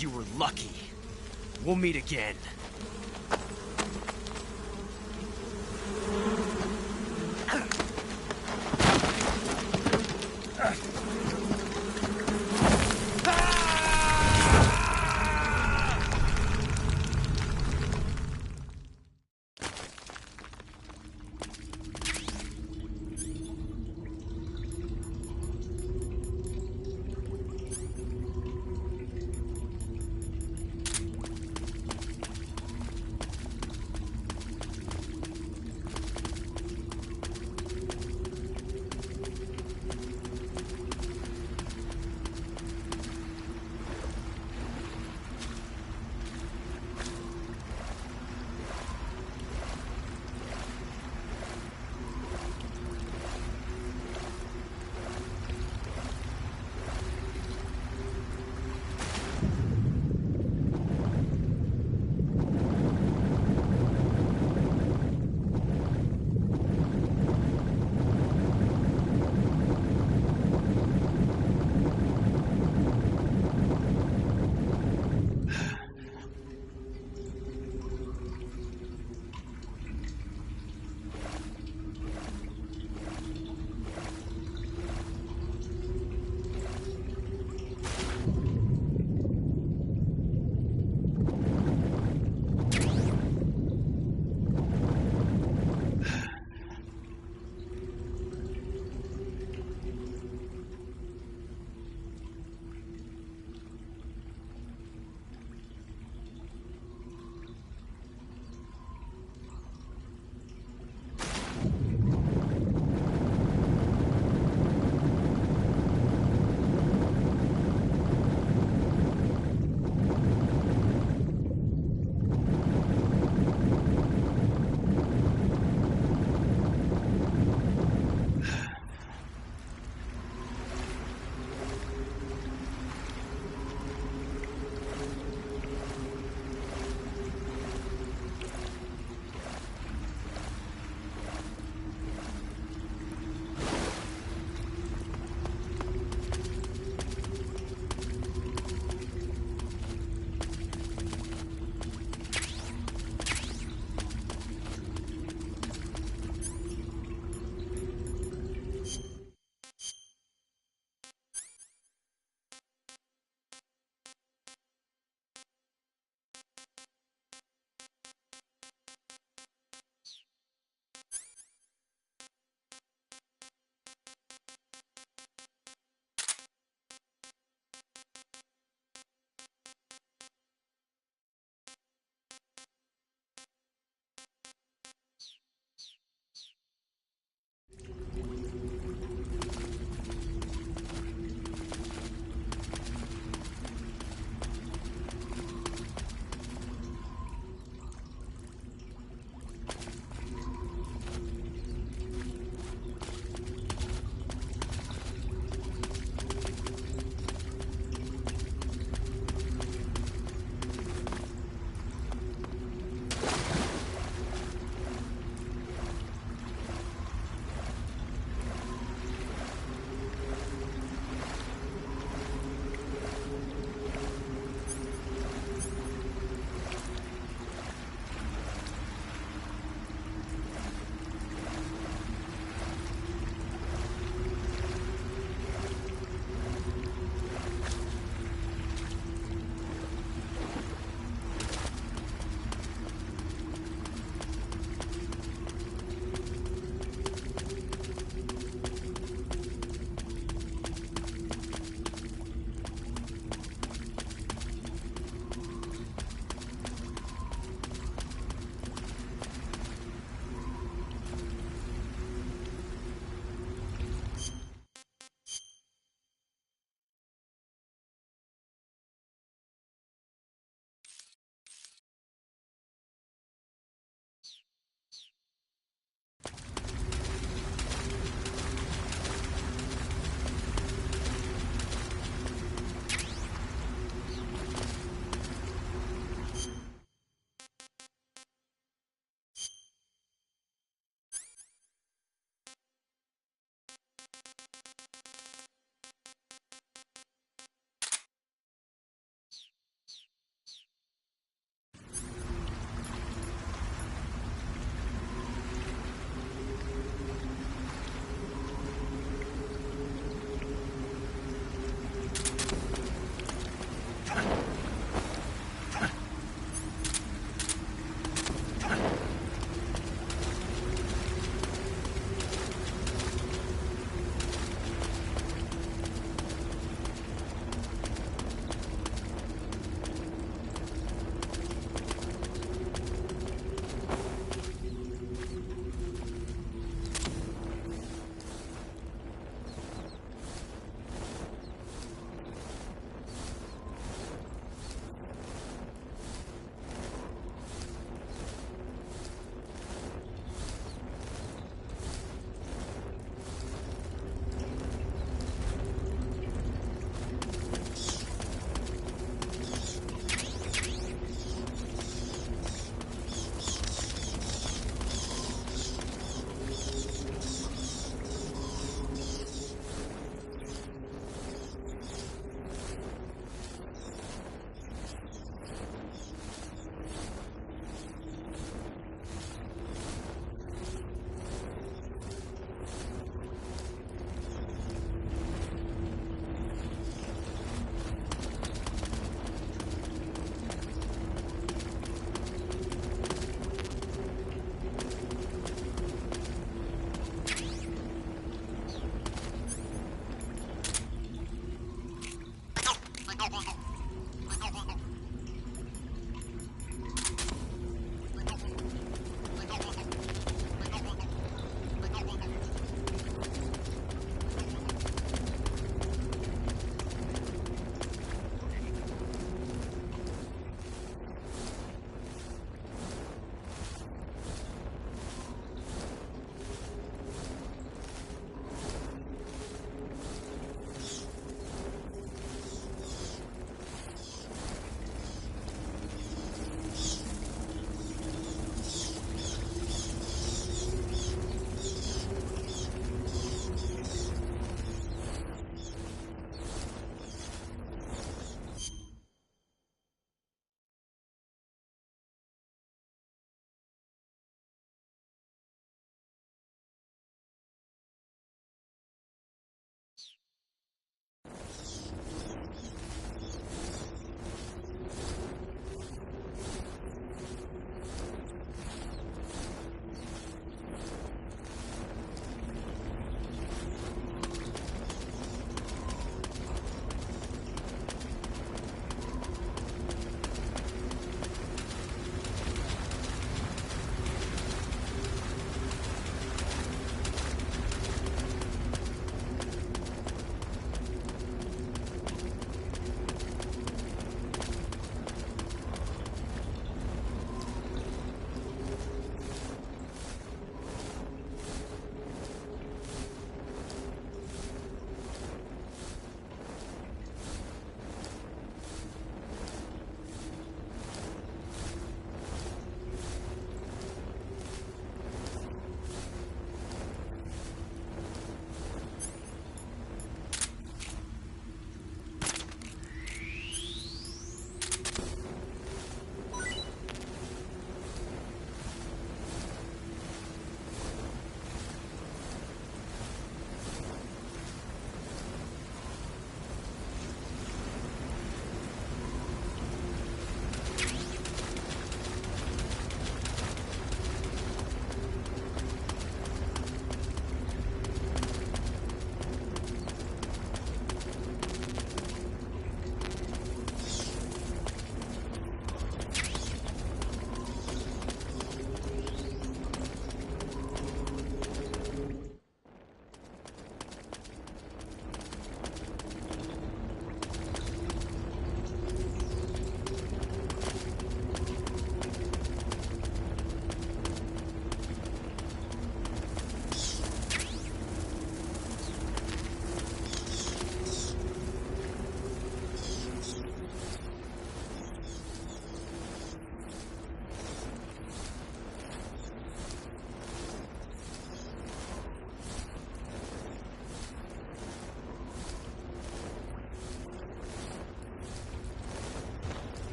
You were lucky. We'll meet again.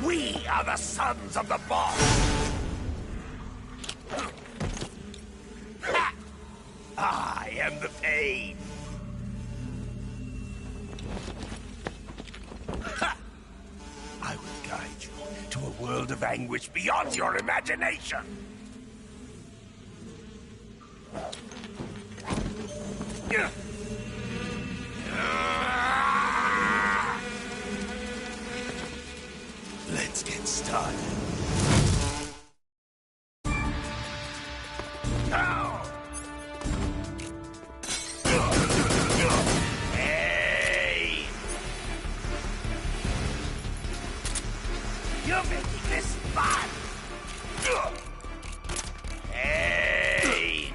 We are the sons of the boss! Ha! I am the pain! Ha! I will guide you to a world of anguish beyond your imagination! Let's get started. Now! Hey! You're making this fun! Hey!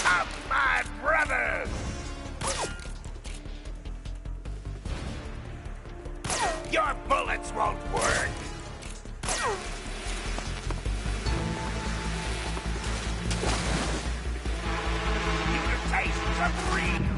Come, my brothers! Your bullets won't work! You can taste some freedom!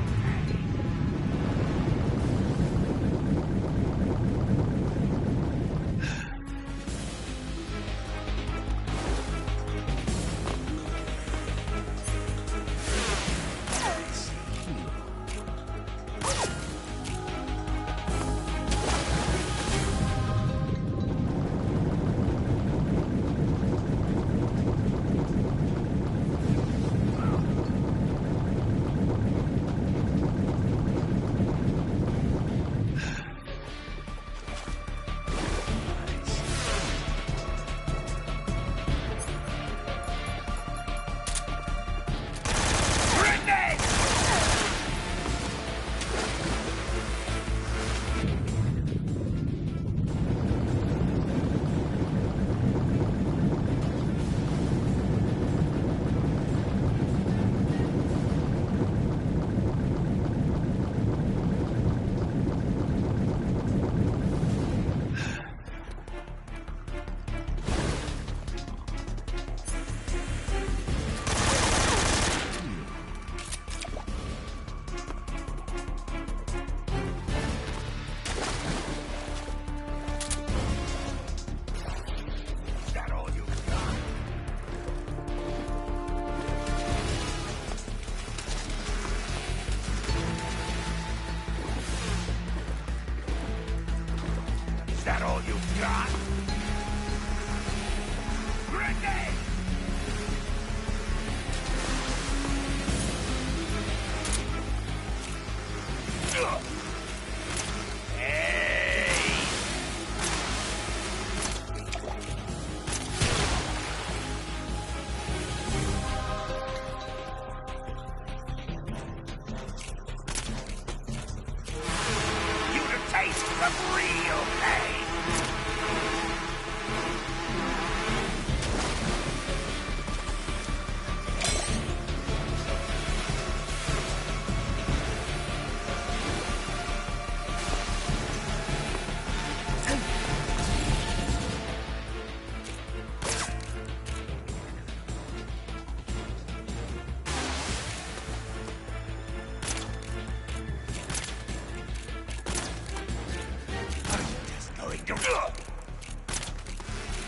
That all you've got? Grenade! Hey! You to taste the real pain!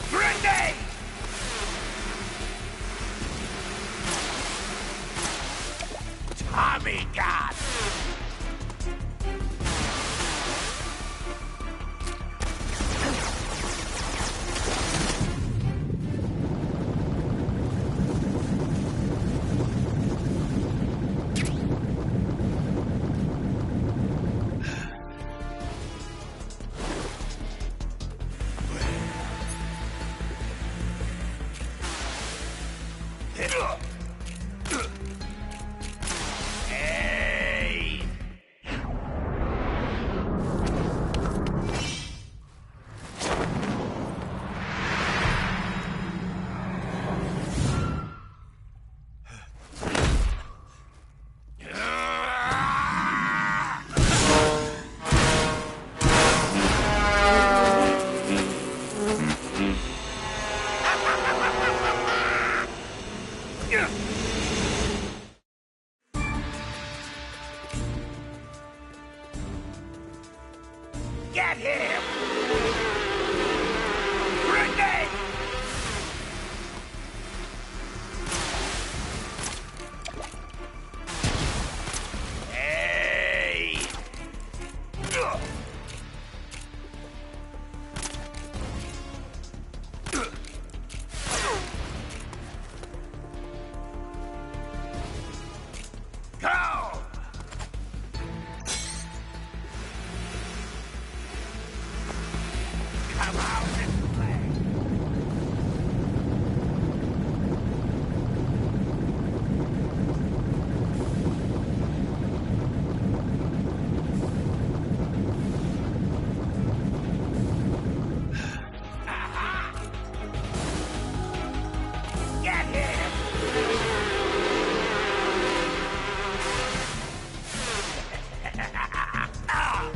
Grenade! Tommy God! Get him! Grenade! Hey! Ugh. Go! Come out and play. Get him! Ah!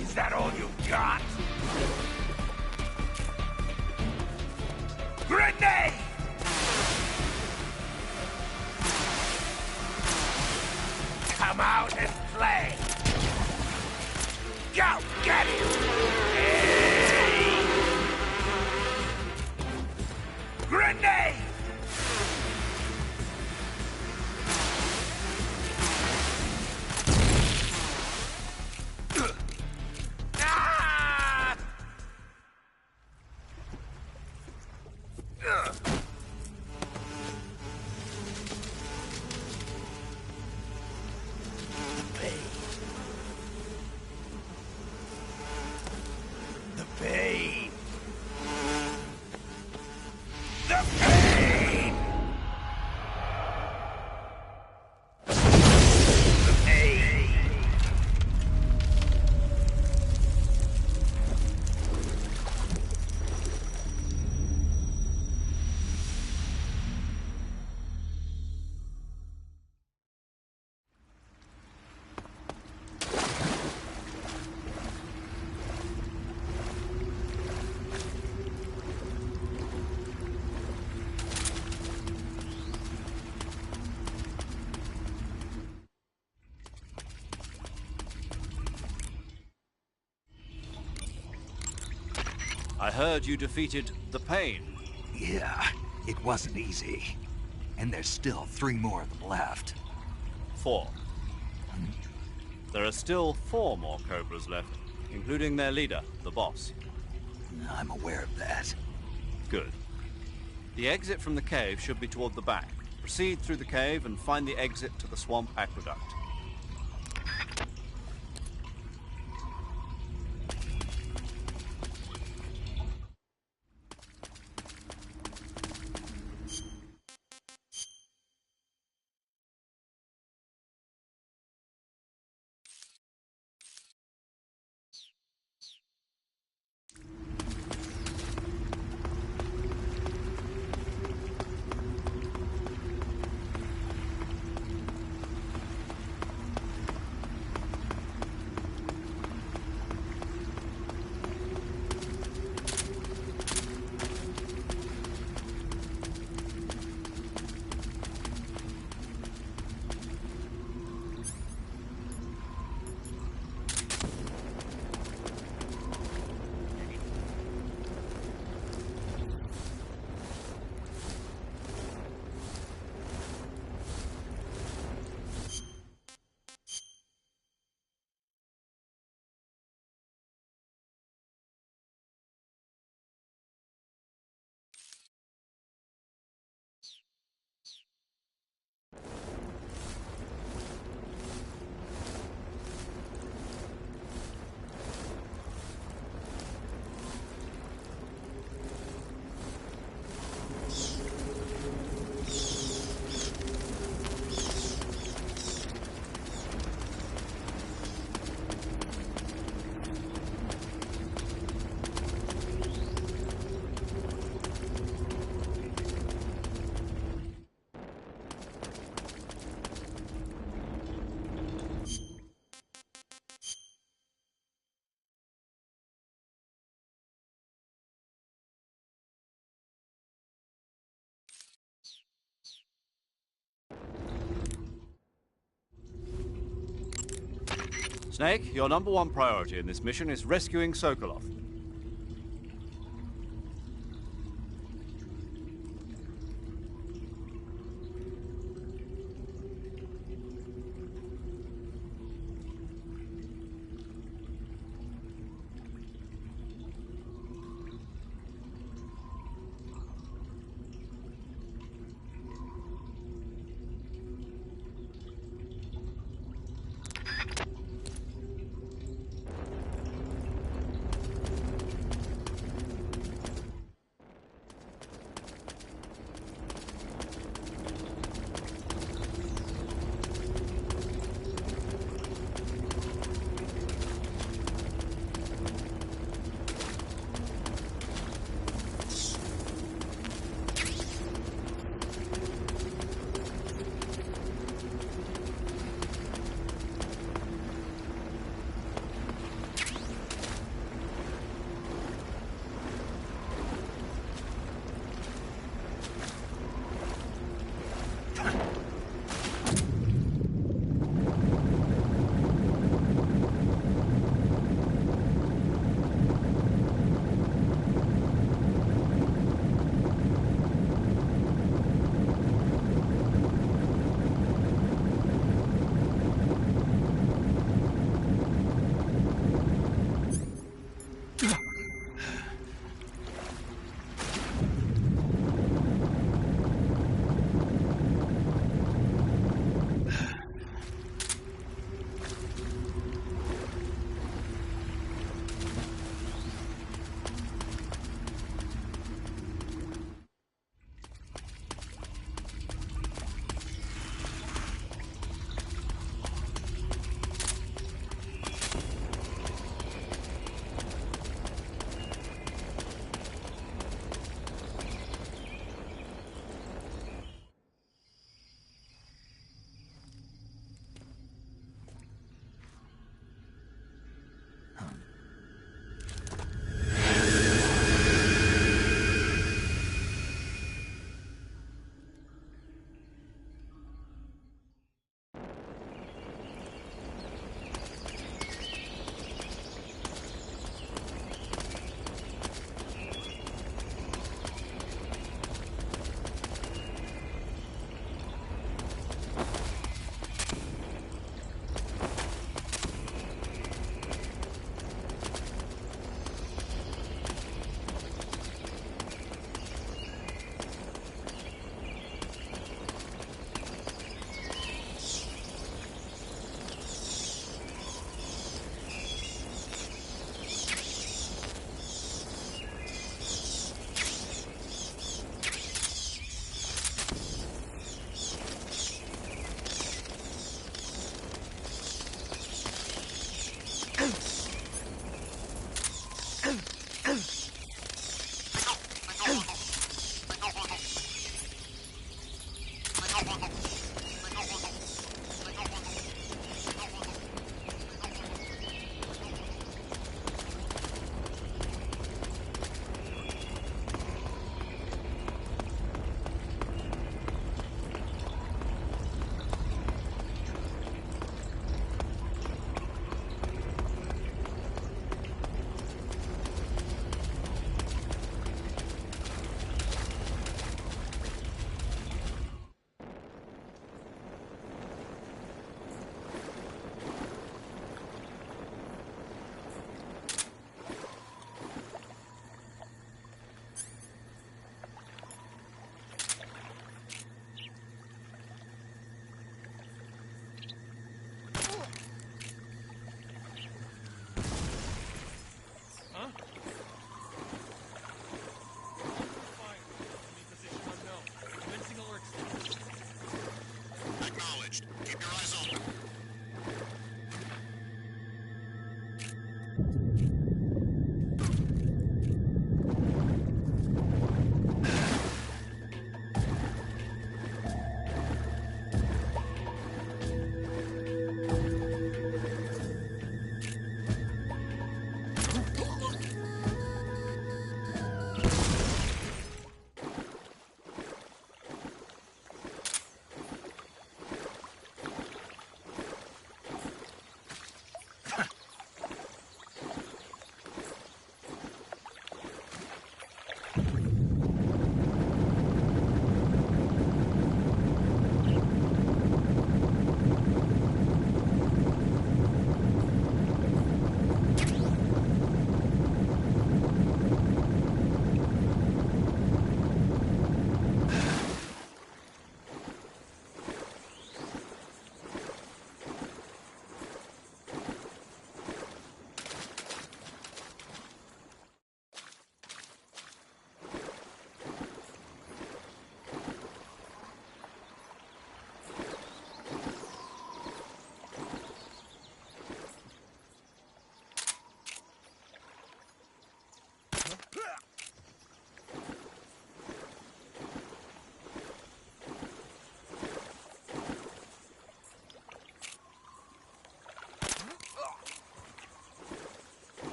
Is that all you've got? Grenade! Come out and play! Go! Get him! Hey! Grenade! Ah! Ugh. The pain. The pain. The pain. I heard you defeated the Pain. Yeah, it wasn't easy. And there's still 3 more of them left. 4. There are still 4 more Cobras left, including their leader, the boss. I'm aware of that. Good. The exit from the cave should be toward the back. Proceed through the cave and find the exit to the swamp aqueduct. Snake, your number one priority in this mission is rescuing Sokolov.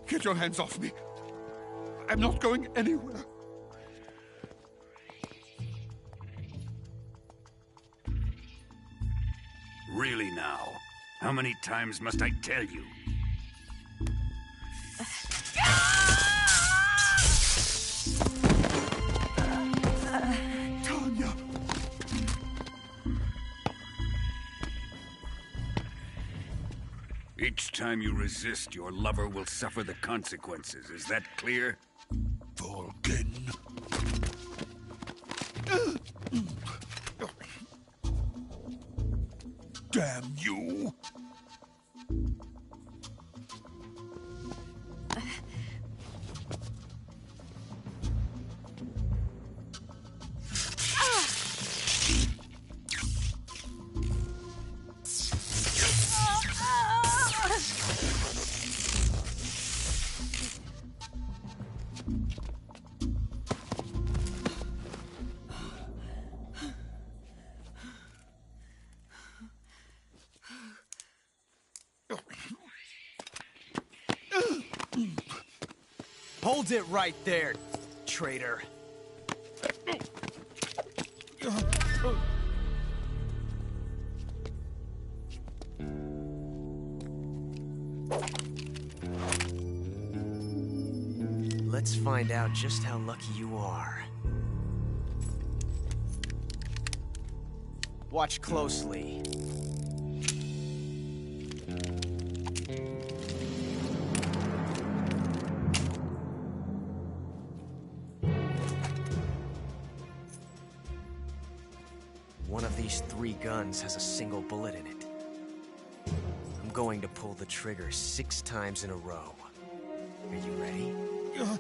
Get your hands off me. I'm not going anywhere. Really now? How many times must I tell you? Tanya! Each time you resist, your lover will suffer the consequences. Is that clear? Vulcan. Damn you! Hold it right there, traitor. Let's find out just how lucky you are. Watch closely. One of these 3 guns has a single bullet in it. I'm going to pull the trigger 6 times in a row. Are you ready? Huh.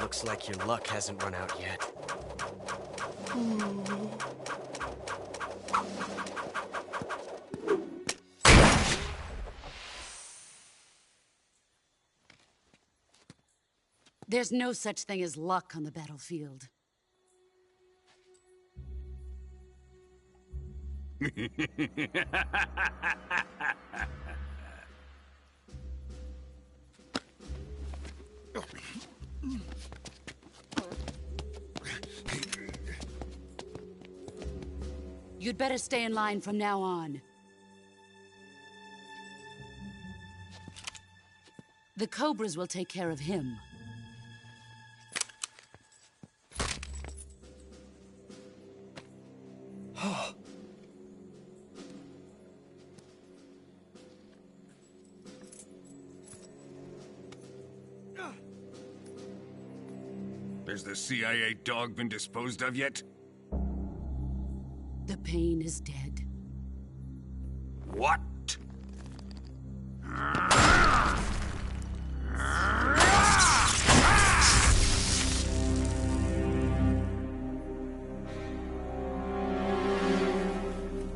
Looks like your luck hasn't run out yet. There's no such thing as luck on the battlefield. You'd better stay in line from now on. The Cobras will take care of him. Has the CIA dog been disposed of yet? The pain is dead. What?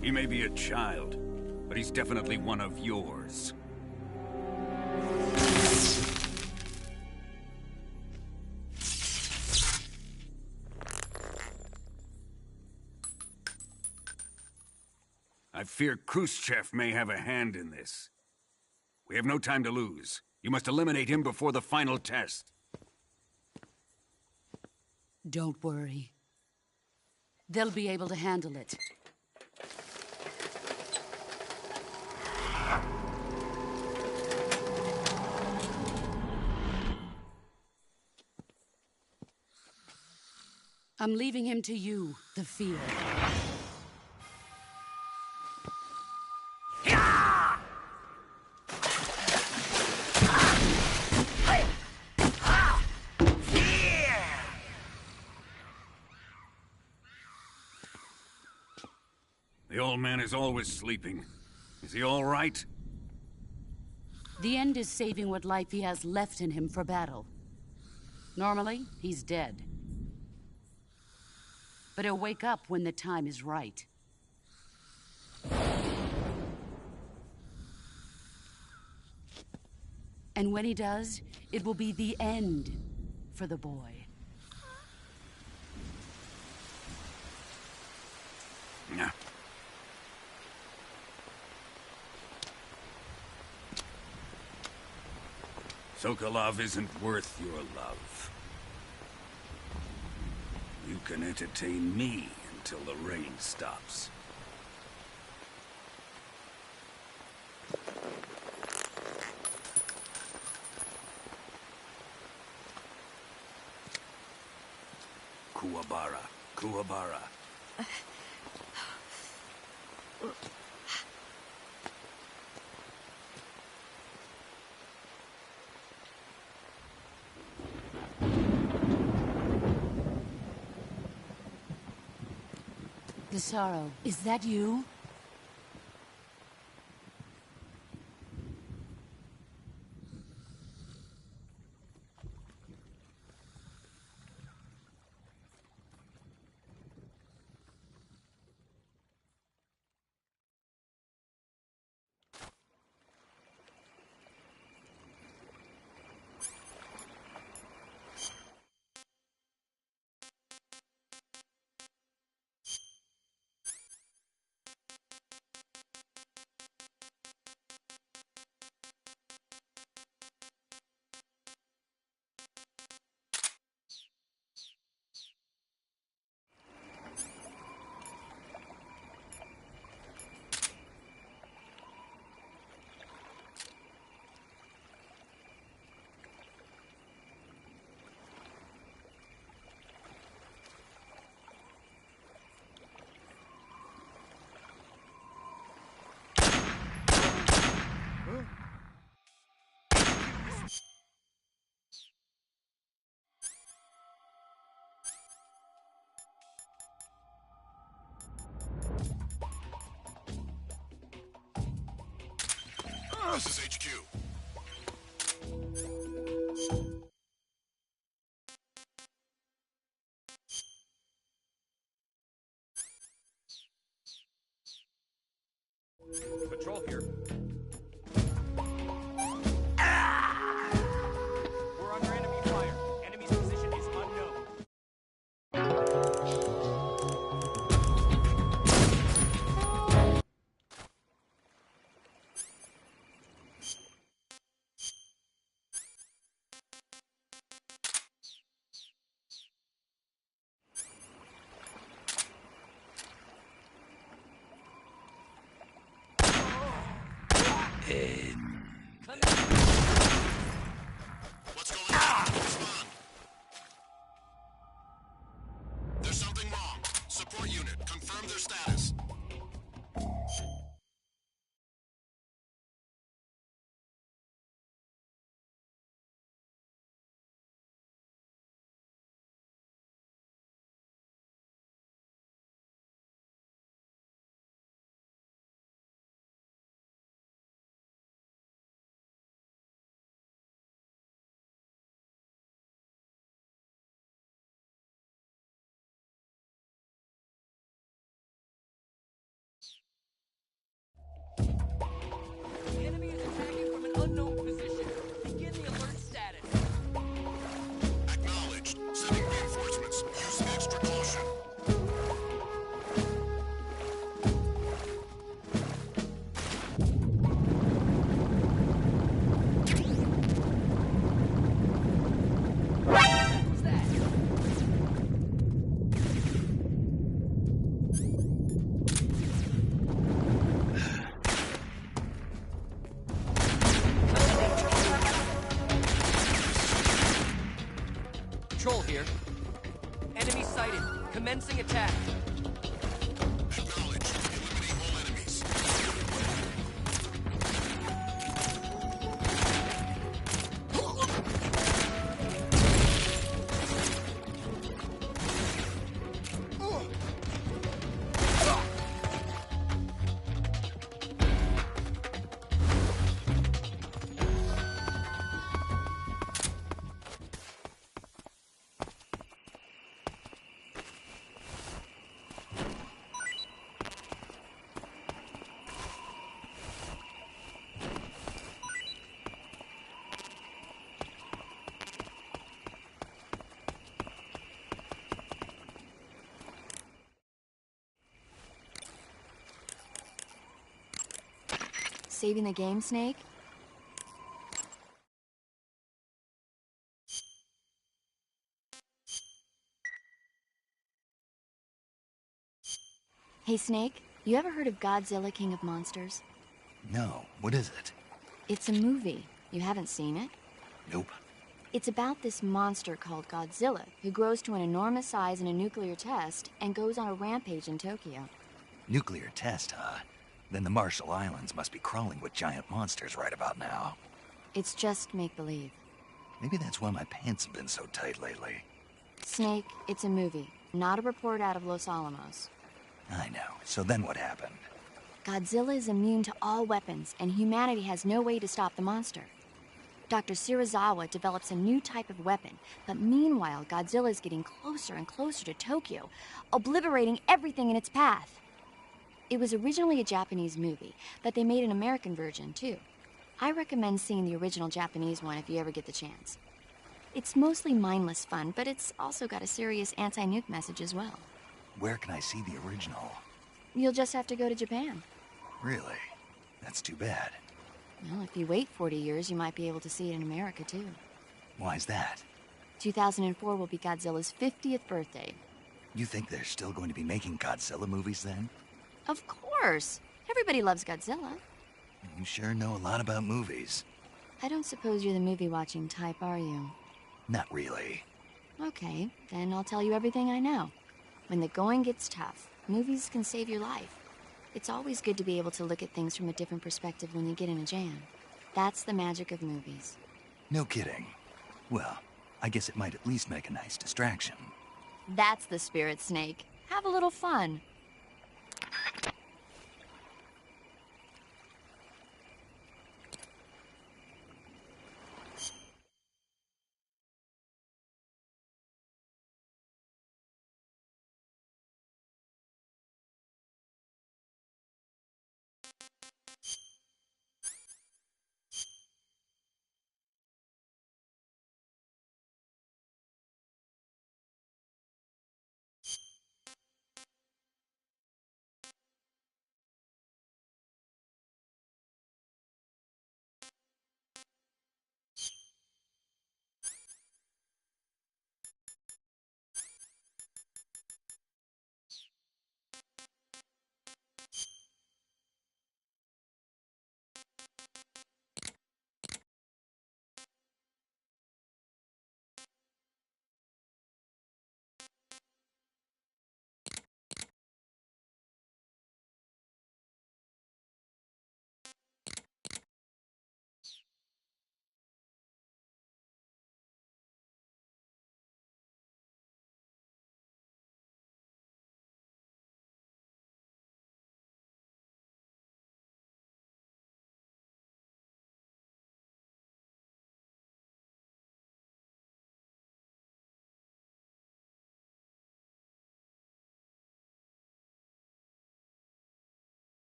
He may be a child, but he's definitely one of yours. I fear Khrushchev may have a hand in this. We have no time to lose. You must eliminate him before the final test. Don't worry. They'll be able to handle it. I'm leaving him to you, the field. The old man is always sleeping. Is he all right? The end is saving what life he has left in him for battle. Normally, he's dead. But he'll wake up when the time is right. And when he does, it will be the end for the boy. Yeah. Sokolov isn't worth your love. You can entertain me until the rain stops. Kuwabara. Kuwabara. Gisaro, is that you? This is HQ. Patrol here. We're under enemy fire. Enemy's position is unknown. What's going on? Respond. There's something wrong. Support unit, confirm their status. The enemy is attacking from an unknown position. Begin the alert status. Acknowledged. Sending reinforcements. Use extra caution. What was that? Patrol here. Enemy sighted. Commencing attack. Acknowledged. Eliminate all enemies. saving the game, Snake? Hey, Snake, you ever heard of Godzilla, King of Monsters? No, what is it? It's a movie. You haven't seen it? Nope. It's about this monster called Godzilla, who grows to an enormous size in a nuclear test and goes on a rampage in Tokyo. Nuclear test, huh? Then the Marshall Islands must be crawling with giant monsters right about now. It's just make-believe. Maybe that's why my pants have been so tight lately. Snake, it's a movie, not a report out of Los Alamos. I know. So then what happened? Godzilla is immune to all weapons, and humanity has no way to stop the monster. Dr. Shirazawa develops a new type of weapon, but meanwhile, Godzilla is getting closer and closer to Tokyo, obliterating everything in its path. It was originally a Japanese movie, but they made an American version, too. I recommend seeing the original Japanese one if you ever get the chance. It's mostly mindless fun, but it's also got a serious anti-nuke message as well. Where can I see the original? You'll just have to go to Japan. Really? That's too bad. Well, if you wait 40 years, you might be able to see it in America, too. Why's that? 2004 will be Godzilla's 50th birthday. You think they're still going to be making Godzilla movies then? Of course! Everybody loves Godzilla. You sure know a lot about movies. I don't suppose you're the movie-watching type, are you? Not really. Okay, then I'll tell you everything I know. When the going gets tough, movies can save your life. It's always good to be able to look at things from a different perspective when you get in a jam. That's the magic of movies. No kidding. Well, I guess it might at least make a nice distraction. That's the spirit, Snake. Have a little fun.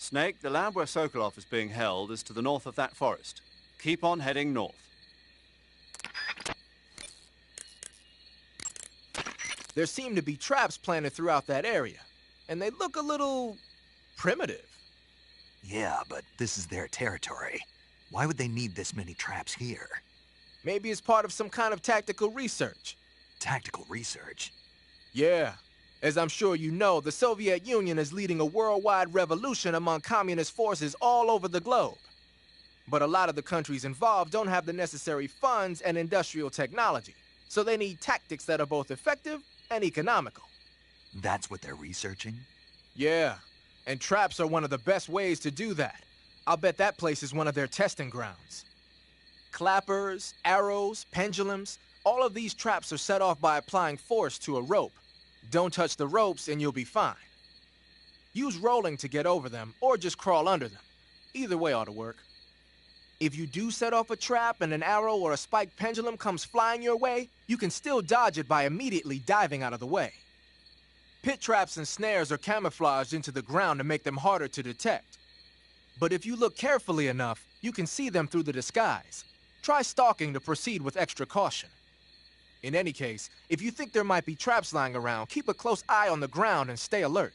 Snake, the lab where Sokolov is being held is to the north of that forest. Keep on heading north. There seem to be traps planted throughout that area, and they look a little primitive. Yeah, but this is their territory. Why would they need this many traps here? Maybe it's part of some kind of tactical research. Tactical research? Yeah. As I'm sure you know, the Soviet Union is leading a worldwide revolution among communist forces all over the globe. But a lot of the countries involved don't have the necessary funds and industrial technology, so they need tactics that are both effective and economical. That's what they're researching? Yeah, and traps are one of the best ways to do that. I'll bet that place is one of their testing grounds. Clappers, arrows, pendulums, all of these traps are set off by applying force to a rope. Don't touch the ropes and you'll be fine. Use rolling to get over them, or just crawl under them. Either way ought to work. If you do set off a trap and an arrow or a spiked pendulum comes flying your way, you can still dodge it by immediately diving out of the way. Pit traps and snares are camouflaged into the ground to make them harder to detect. But if you look carefully enough, you can see them through the disguise. Try stalking to proceed with extra caution. In any case, if you think there might be traps lying around, keep a close eye on the ground and stay alert.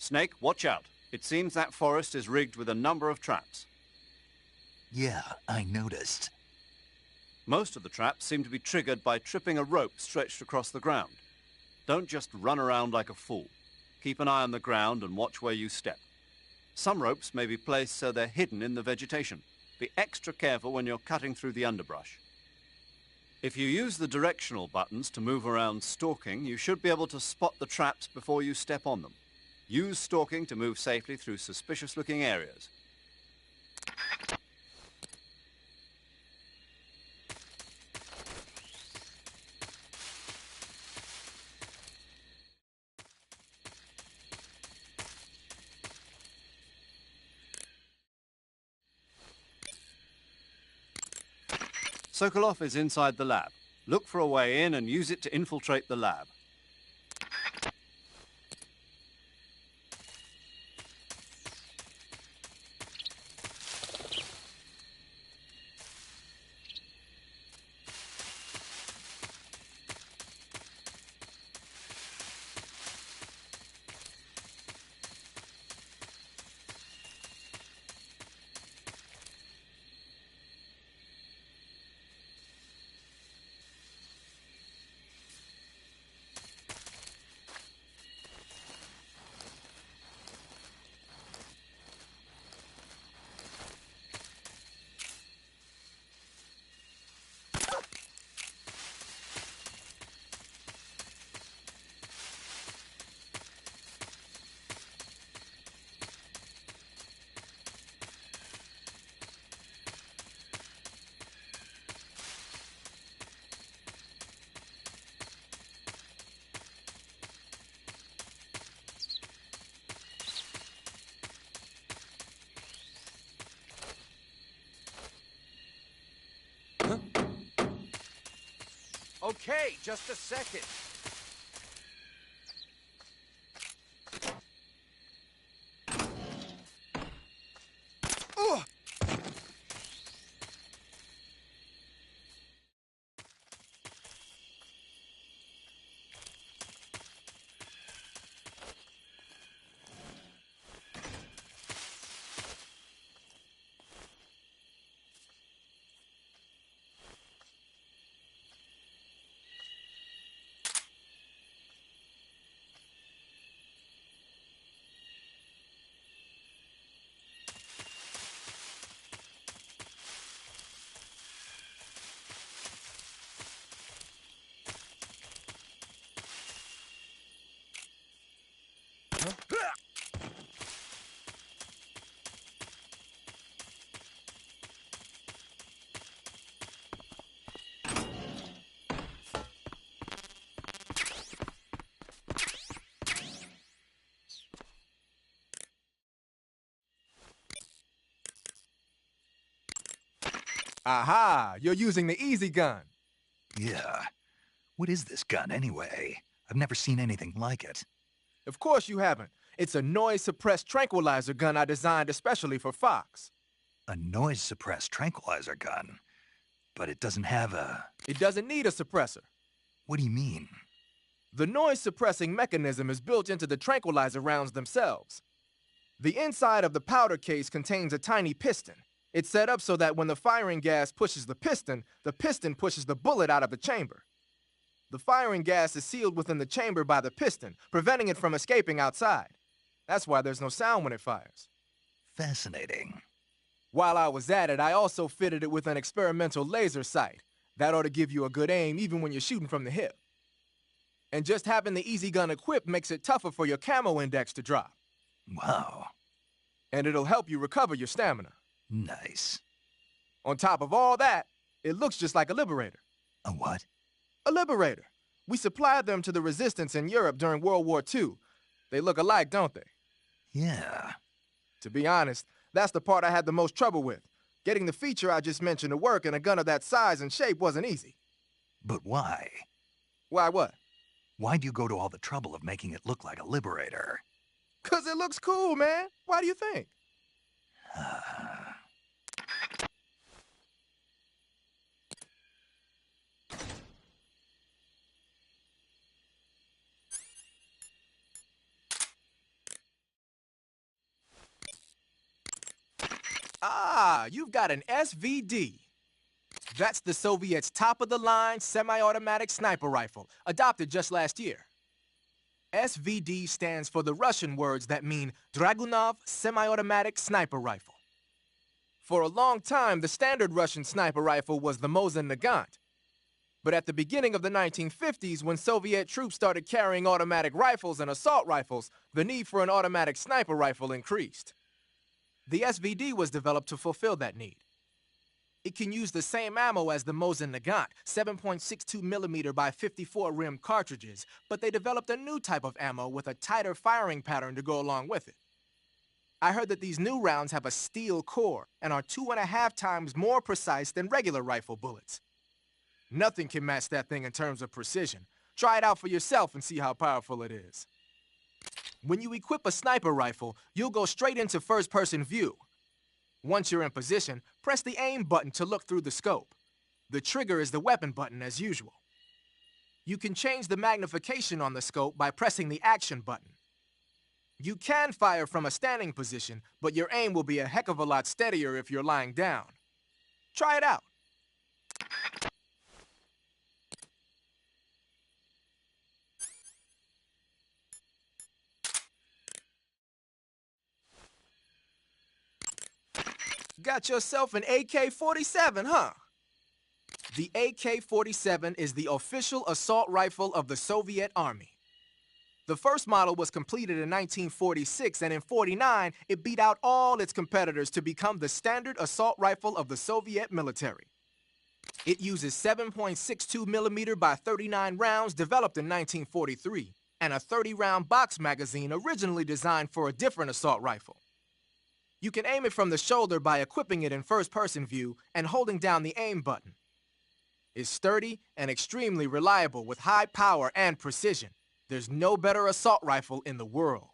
Snake, watch out. It seems that forest is rigged with a number of traps. Yeah, I noticed. Most of the traps seem to be triggered by tripping a rope stretched across the ground. Don't just run around like a fool. Keep an eye on the ground and watch where you step. Some ropes may be placed so they're hidden in the vegetation. Be extra careful when you're cutting through the underbrush. If you use the directional buttons to move around stalking, you should be able to spot the traps before you step on them. Use stalking to move safely through suspicious-looking areas. Sokolov is inside the lab. Look for a way in and use it to infiltrate the lab. Okay, just a second. Aha! You're using the easy gun. Yeah. What is this gun, anyway? I've never seen anything like it. Of course you haven't. It's a noise-suppressed tranquilizer gun I designed especially for Fox. A noise-suppressed tranquilizer gun? But it doesn't have a... It doesn't need a suppressor. What do you mean? The noise-suppressing mechanism is built into the tranquilizer rounds themselves. The inside of the powder case contains a tiny piston. It's set up so that when the firing gas pushes the piston pushes the bullet out of the chamber. The firing gas is sealed within the chamber by the piston, preventing it from escaping outside. That's why there's no sound when it fires. Fascinating. While I was at it, I also fitted it with an experimental laser sight. That ought to give you a good aim even when you're shooting from the hip. And just having the easy gun equipped makes it tougher for your camo index to drop. Wow. And it'll help you recover your stamina. Nice. On top of all that, it looks just like a Liberator. A what? A Liberator. We supplied them to the resistance in Europe during World War II. They look alike, don't they? Yeah. To be honest, that's the part I had the most trouble with. Getting the feature I just mentioned to work in a gun of that size and shape wasn't easy. But why? Why what? Why'd you go to all the trouble of making it look like a Liberator? 'Cause it looks cool, man. Why do you think? Ah, you've got an SVD. That's the Soviets' top-of-the-line semi-automatic sniper rifle, adopted just last year. SVD stands for the Russian words that mean Dragunov Semi-Automatic Sniper Rifle. For a long time, the standard Russian sniper rifle was the Mosin Nagant. But at the beginning of the 1950s, when Soviet troops started carrying automatic rifles and assault rifles, the need for an automatic sniper rifle increased. The SVD was developed to fulfill that need. It can use the same ammo as the Mosin Nagant, 7.62mm by 54 rim cartridges, but they developed a new type of ammo with a tighter firing pattern to go along with it. I heard that these new rounds have a steel core and are 2.5 times more precise than regular rifle bullets. Nothing can match that thing in terms of precision. Try it out for yourself and see how powerful it is. When you equip a sniper rifle, you'll go straight into first-person view. Once you're in position, press the aim button to look through the scope. The trigger is the weapon button as usual. You can change the magnification on the scope by pressing the action button. You can fire from a standing position, but your aim will be a heck of a lot steadier if you're lying down. Try it out. Got yourself an AK-47, huh? The AK-47 is the official assault rifle of the Soviet Army. The first model was completed in 1946, and in '49, it beat out all its competitors to become the standard assault rifle of the Soviet military. It uses 7.62mm by 39 rounds developed in 1943, and a 30-round box magazine originally designed for a different assault rifle. You can aim it from the shoulder by equipping it in first-person view and holding down the aim button. It's sturdy and extremely reliable with high power and precision. There's no better assault rifle in the world.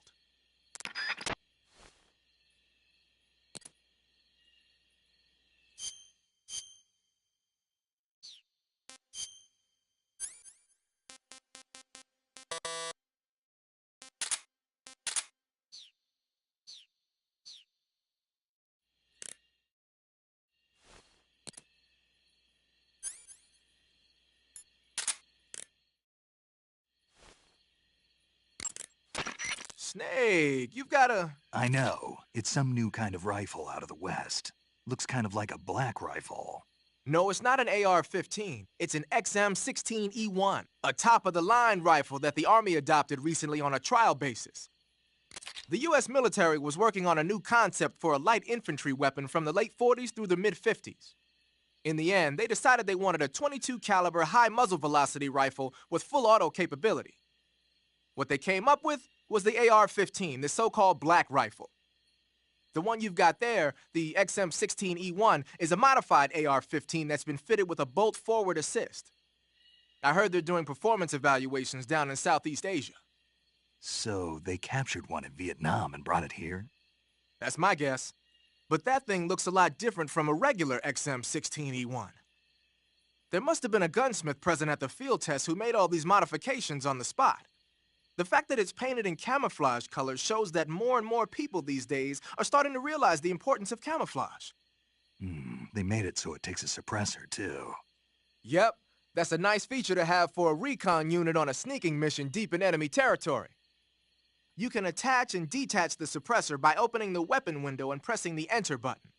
Snake, you've got a... I know. It's some new kind of rifle out of the West. Looks kind of like a black rifle. No, it's not an AR-15. It's an XM16E1, a top-of-the-line rifle that the Army adopted recently on a trial basis. The U.S. military was working on a new concept for a light infantry weapon from the late 40s through the mid-50s. In the end, they decided they wanted a .22 caliber high muzzle velocity rifle with full auto capability. What they came up with was the AR-15, the so-called black rifle. The one you've got there, the XM16E1, is a modified AR-15 that's been fitted with a bolt forward assist. I heard they're doing performance evaluations down in Southeast Asia. So they captured one in Vietnam and brought it here? That's my guess. But that thing looks a lot different from a regular XM16E1. There must have been a gunsmith present at the field test who made all these modifications on the spot. The fact that it's painted in camouflage colors shows that more and more people these days are starting to realize the importance of camouflage. They made it so it takes a suppressor, too. Yep, that's a nice feature to have for a recon unit on a sneaking mission deep in enemy territory. You can attach and detach the suppressor by opening the weapon window and pressing the enter button.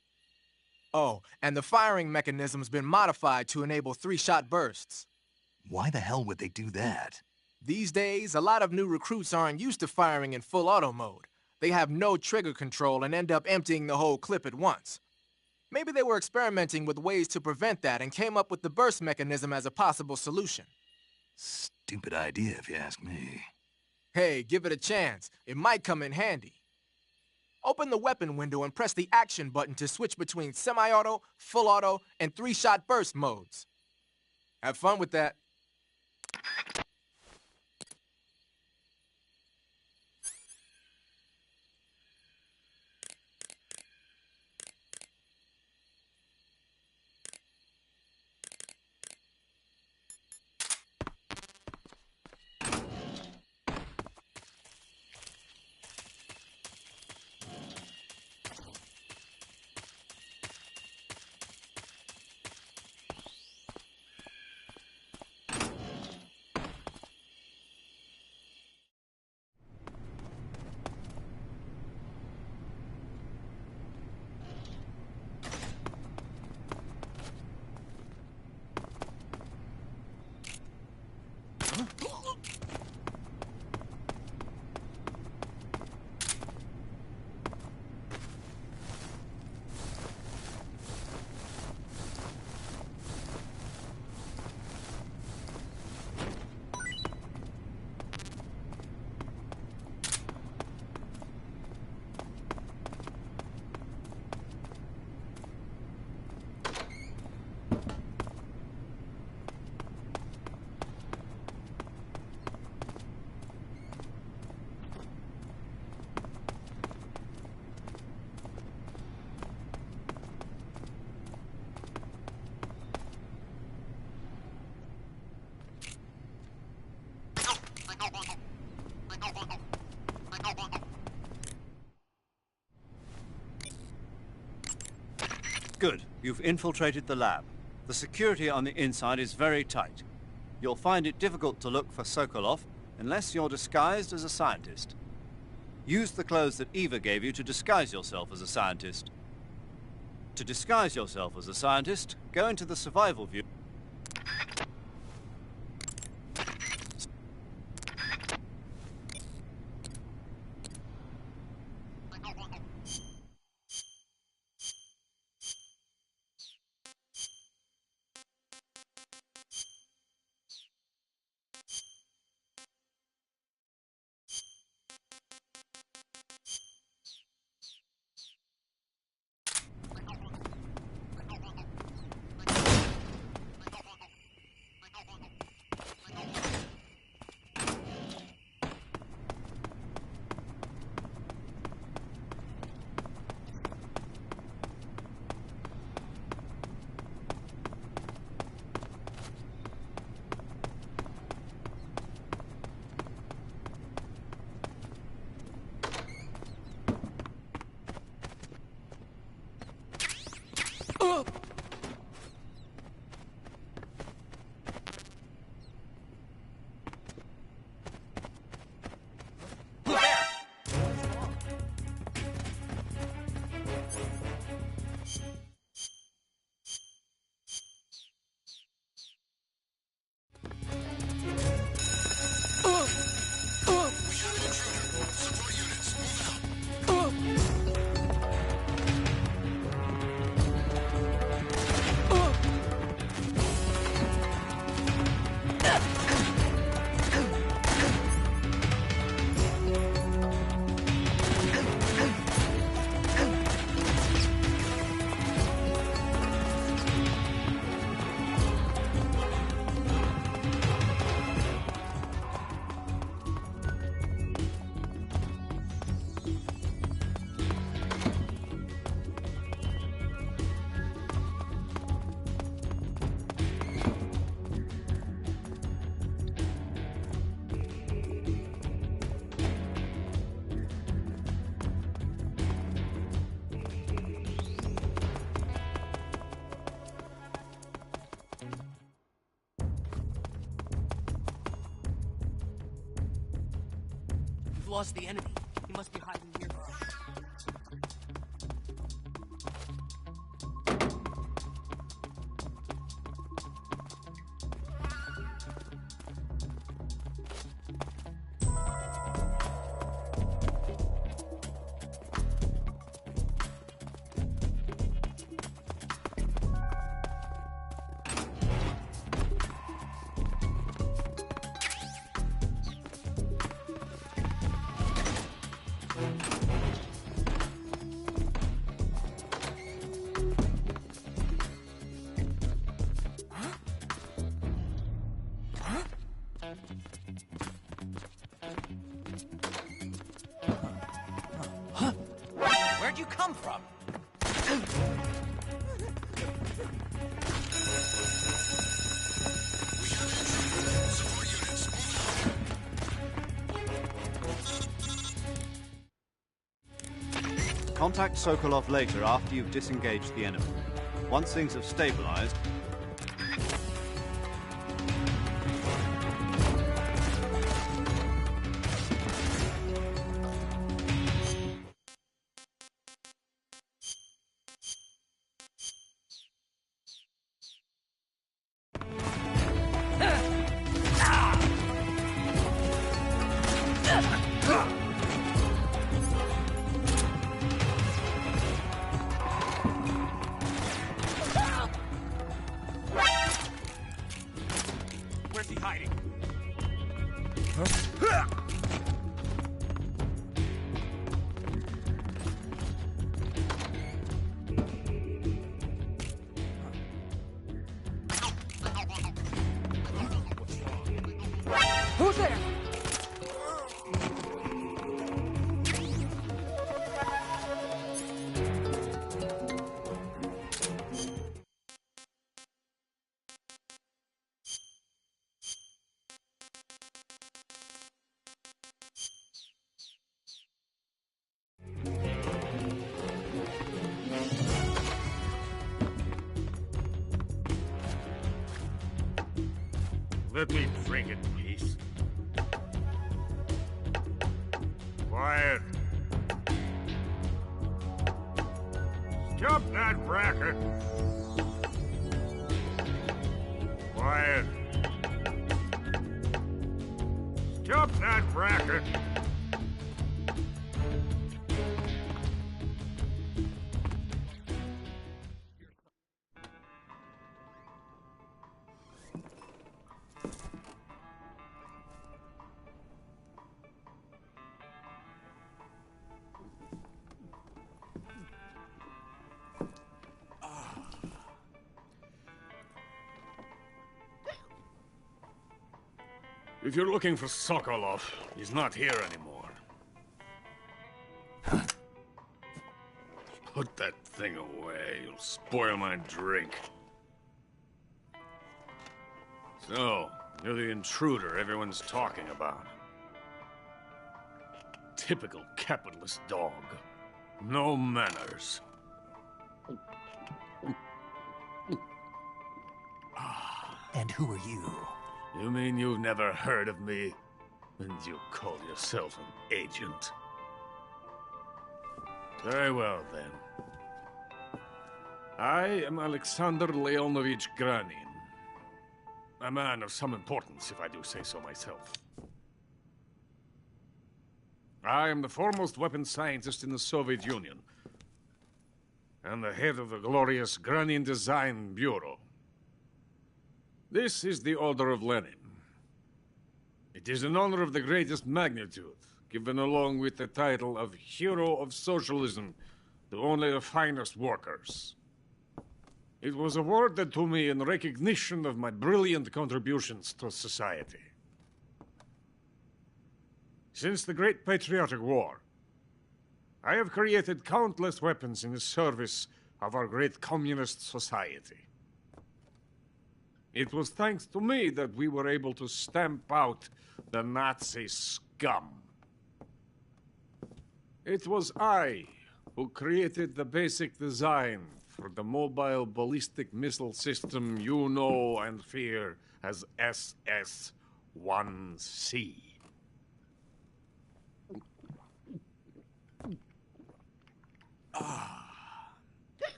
Oh, and the firing mechanism's been modified to enable 3-shot bursts. Why the hell would they do that? These days, a lot of new recruits aren't used to firing in full auto mode. They have no trigger control and end up emptying the whole clip at once. Maybe they were experimenting with ways to prevent that and came up with the burst mechanism as a possible solution. Stupid idea, if you ask me. Hey, give it a chance. It might come in handy. Open the weapon window and press the action button to switch between semi-auto, full auto, and 3-shot burst modes. Have fun with that. Good. You've infiltrated the lab. The security on the inside is very tight. You'll find it difficult to look for Sokolov unless you're disguised as a scientist. Use the clothes that Eva gave you to disguise yourself as a scientist. To disguise yourself as a scientist, go into the survival view. We've lost the enemy. He must be hiding nearby. Where'd you come from? Contact Sokolov later after you've disengaged the enemy. Once things have stabilized, Where's he hiding? Who's there? Let me drink in peace. Quiet. Stop that racket. Quiet. Stop that racket. If you're looking for Sokolov, he's not here anymore. Put that thing away. You'll spoil my drink. So, you're the intruder everyone's talking about. Typical capitalist dog. No manners. And who are you? You mean you've never heard of me? And you call yourself an agent? Very well, then. I am Alexander Leonovich Granin. A man of some importance, if I do say so myself. I am the foremost weapons scientist in the Soviet Union, and the head of the glorious Granin Design Bureau. This is the Order of Lenin. It is an honor of the greatest magnitude, given along with the title of Hero of Socialism to only the finest workers. It was awarded to me in recognition of my brilliant contributions to society. Since the Great Patriotic War, I have created countless weapons in the service of our great communist society. It was thanks to me that we were able to stamp out the Nazi scum. It was I who created the basic design for the mobile ballistic missile system you know and fear as SS-1C.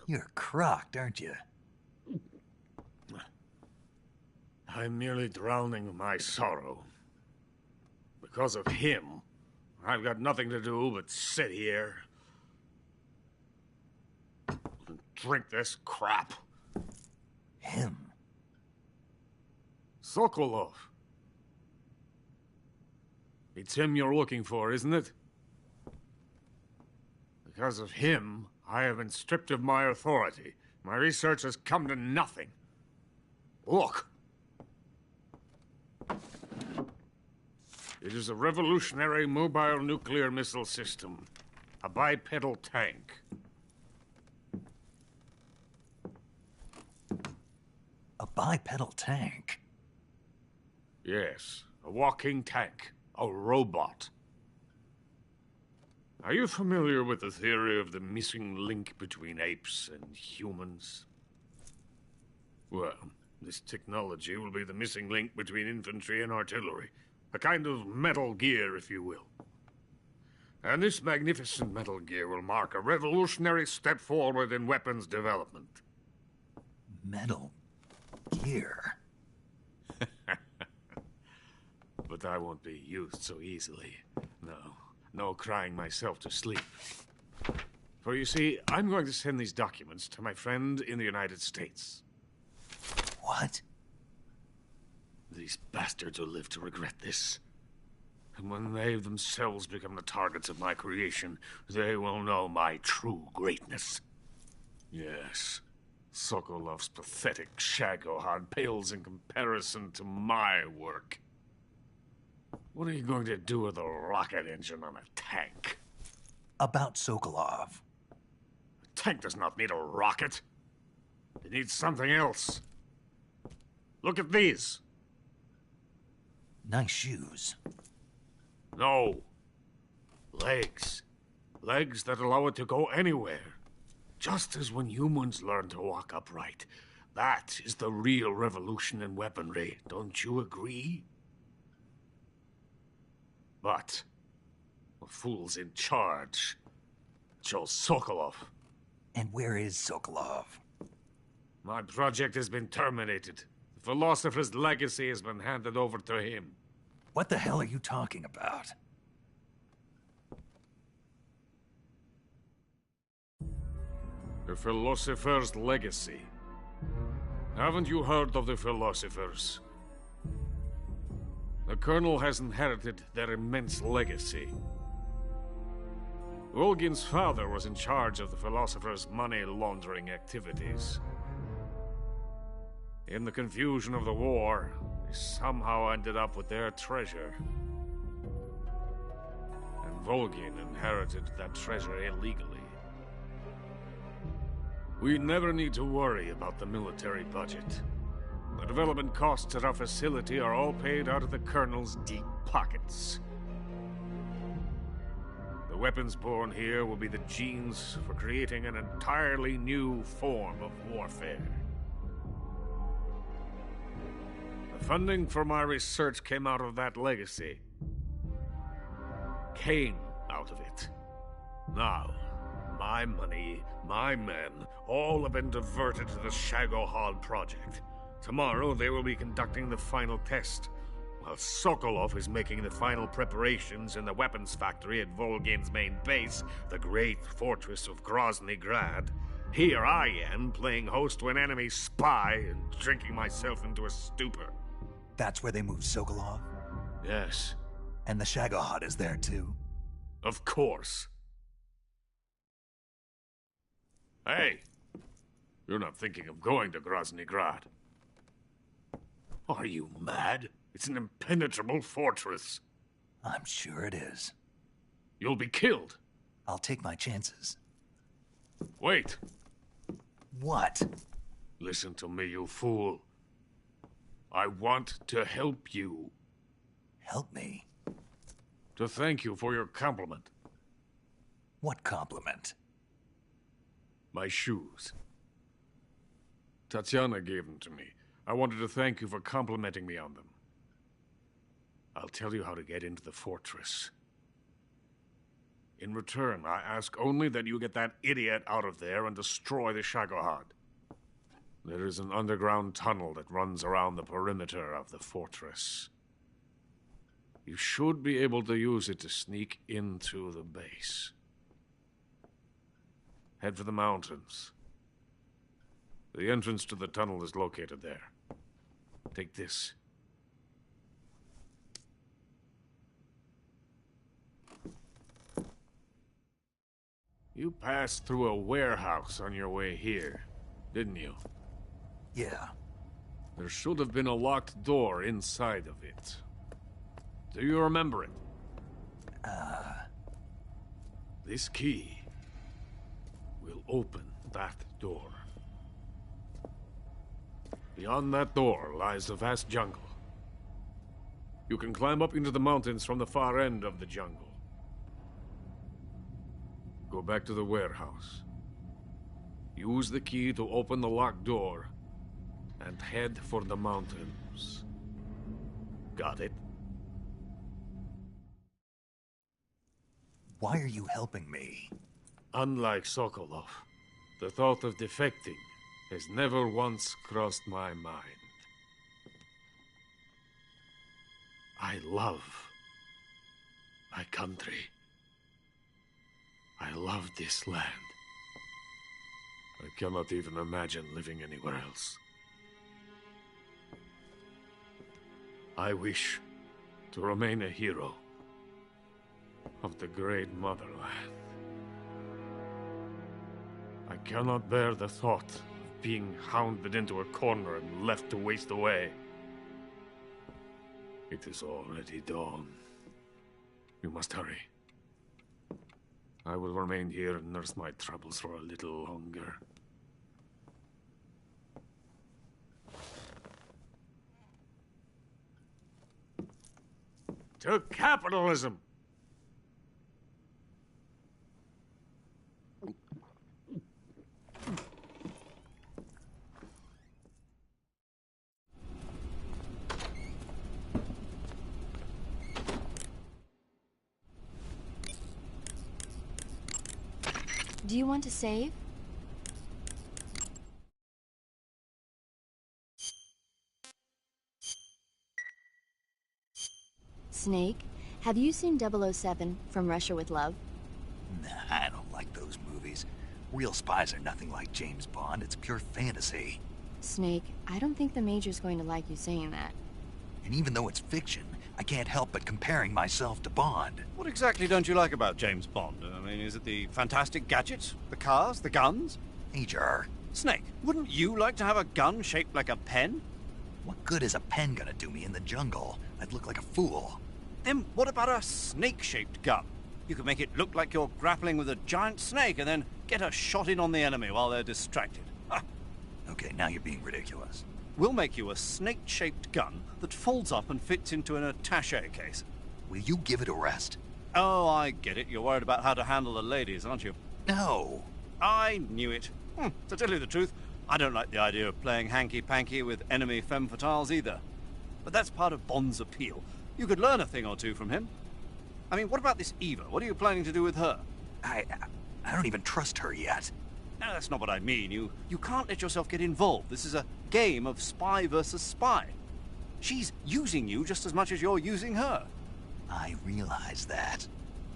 You're crocked, aren't you? I'm merely drowning my sorrow. Because of him, I've got nothing to do but sit here and drink this crap. Him? Sokolov. It's him you're looking for, isn't it? Because of him, I have been stripped of my authority. My research has come to nothing. Look. It is a revolutionary mobile nuclear missile system. A bipedal tank. A bipedal tank? Yes, a walking tank. A robot. Are you familiar with the theory of the missing link between apes and humans? Well, this technology will be the missing link between infantry and artillery. A kind of Metal Gear, if you will. And this magnificent Metal Gear will mark a revolutionary step forward in weapons development. Metal Gear? But I won't be used so easily. No crying myself to sleep. For you see, I'm going to send these documents to my friend in the United States. What? These bastards will live to regret this. And when they themselves become the targets of my creation, they will know my true greatness. Yes, Sokolov's pathetic shagohod pales in comparison to my work. What are you going to do with a rocket engine on a tank? About Sokolov. A tank does not need a rocket. It needs something else. Look at these. Nice shoes. No. Legs. Legs that allow it to go anywhere. Just as when humans learn to walk upright, That is the real revolution in weaponry, don't you agree? But the fool's in charge. Joe Sokolov. And where is Sokolov? My project has been terminated. The philosopher's legacy has been handed over to him. What the hell are you talking about? The philosopher's legacy. Haven't you heard of the philosophers? The Colonel has inherited their immense legacy. Volgin's father was in charge of the philosophers' money laundering activities. In the confusion of the war, they somehow ended up with their treasure. And Volgin inherited that treasure illegally. We never need to worry about the military budget. The development costs at our facility are all paid out of the Colonel's deep pockets. The weapons born here will be the genes for creating an entirely new form of warfare. The funding for my research came out of that legacy. Came out of it. Now, my money, my men, all have been diverted to the Shagohod project. Tomorrow they will be conducting the final test, while Sokolov is making the final preparations in the weapons factory at Volgin's main base, the great fortress of Grozny Grad. Here I am, playing host to an enemy spy and drinking myself into a stupor. That's where they moved Sokolov? Yes. And the Shagohod is there too? Of course. Hey, you're not thinking of going to Grozny Grad. Are you mad? It's an impenetrable fortress. I'm sure it is. You'll be killed. I'll take my chances. Wait. What? Listen to me, you fool. I want to help you. Help me? To thank you for your compliment. What compliment? My shoes. Tatiana gave them to me. I wanted to thank you for complimenting me on them. I'll tell you how to get into the fortress. In return, I ask only that you get that idiot out of there and destroy the Shagohod. There is an underground tunnel that runs around the perimeter of the fortress. You should be able to use it to sneak into the base. Head for the mountains. The entrance to the tunnel is located there. Take this. You passed through a warehouse on your way here, didn't you? Yeah. There should have been a locked door inside of it. Do you remember it? This key will open that door. Beyond that door lies the vast jungle. You can climb up into the mountains from the far end of the jungle. Go back to the warehouse. Use the key to open the locked door and head for the mountains. Got it? Why are you helping me? Unlike Sokolov, the thought of defecting has never once crossed my mind. I love my country. I love this land. I cannot even imagine living anywhere else. I wish to remain a hero of the great motherland. I cannot bear the thought of being hounded into a corner and left to waste away. It is already dawn. You must hurry. I will remain here and nurse my troubles for a little longer. To capitalism! Do you want to save? Snake, have you seen 007 From Russia with Love? Nah, I don't like those movies. Real spies are nothing like James Bond. It's pure fantasy. Snake, I don't think the Major's going to like you saying that. And even though it's fiction, I can't help but comparing myself to Bond. What exactly don't you like about James Bond? I mean, is it the fantastic gadgets? The cars? The guns? Major. Snake, wouldn't you like to have a gun shaped like a pen? What good is a pen gonna do me in the jungle? I'd look like a fool. Then what about a snake-shaped gun? You could make it look like you're grappling with a giant snake and then get a shot in on the enemy while they're distracted. Ha! Okay, now you're being ridiculous. We'll make you a snake-shaped gun that folds up and fits into an attaché case. Will you give it a rest? Oh, I get it. You're worried about how to handle the ladies, aren't you? No. I knew it. To tell you the truth, I don't like the idea of playing hanky-panky with enemy femme fatales either. But that's part of Bond's appeal. You could learn a thing or two from him. I mean, what about this Eva? What are you planning to do with her? I don't even trust her yet. No, that's not what I mean. You can't let yourself get involved. This is a game of spy versus spy. She's using you just as much as you're using her. I realize that.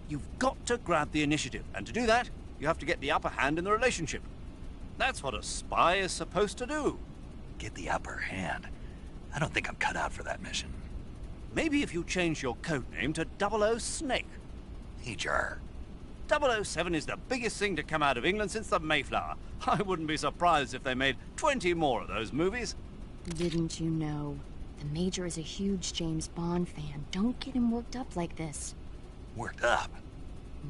You've got to grab the initiative, and to do that, you have to get the upper hand in the relationship. That's what a spy is supposed to do. Get the upper hand? I don't think I'm cut out for that mission. Maybe if you change your codename to 00 Snake. Major. 007 is the biggest thing to come out of England since the Mayflower. I wouldn't be surprised if they made 20 more of those movies. Didn't you know? The Major is a huge James Bond fan. Don't get him worked up like this. Worked up?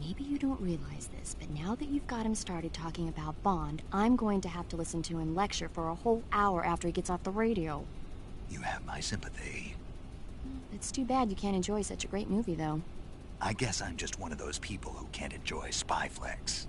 Maybe you don't realize this, but now that you've got him started talking about Bond, I'm going to have to listen to him lecture for a whole hour after he gets off the radio. You have my sympathy. It's too bad you can't enjoy such a great movie, though. I guess I'm just one of those people who can't enjoy spy flicks.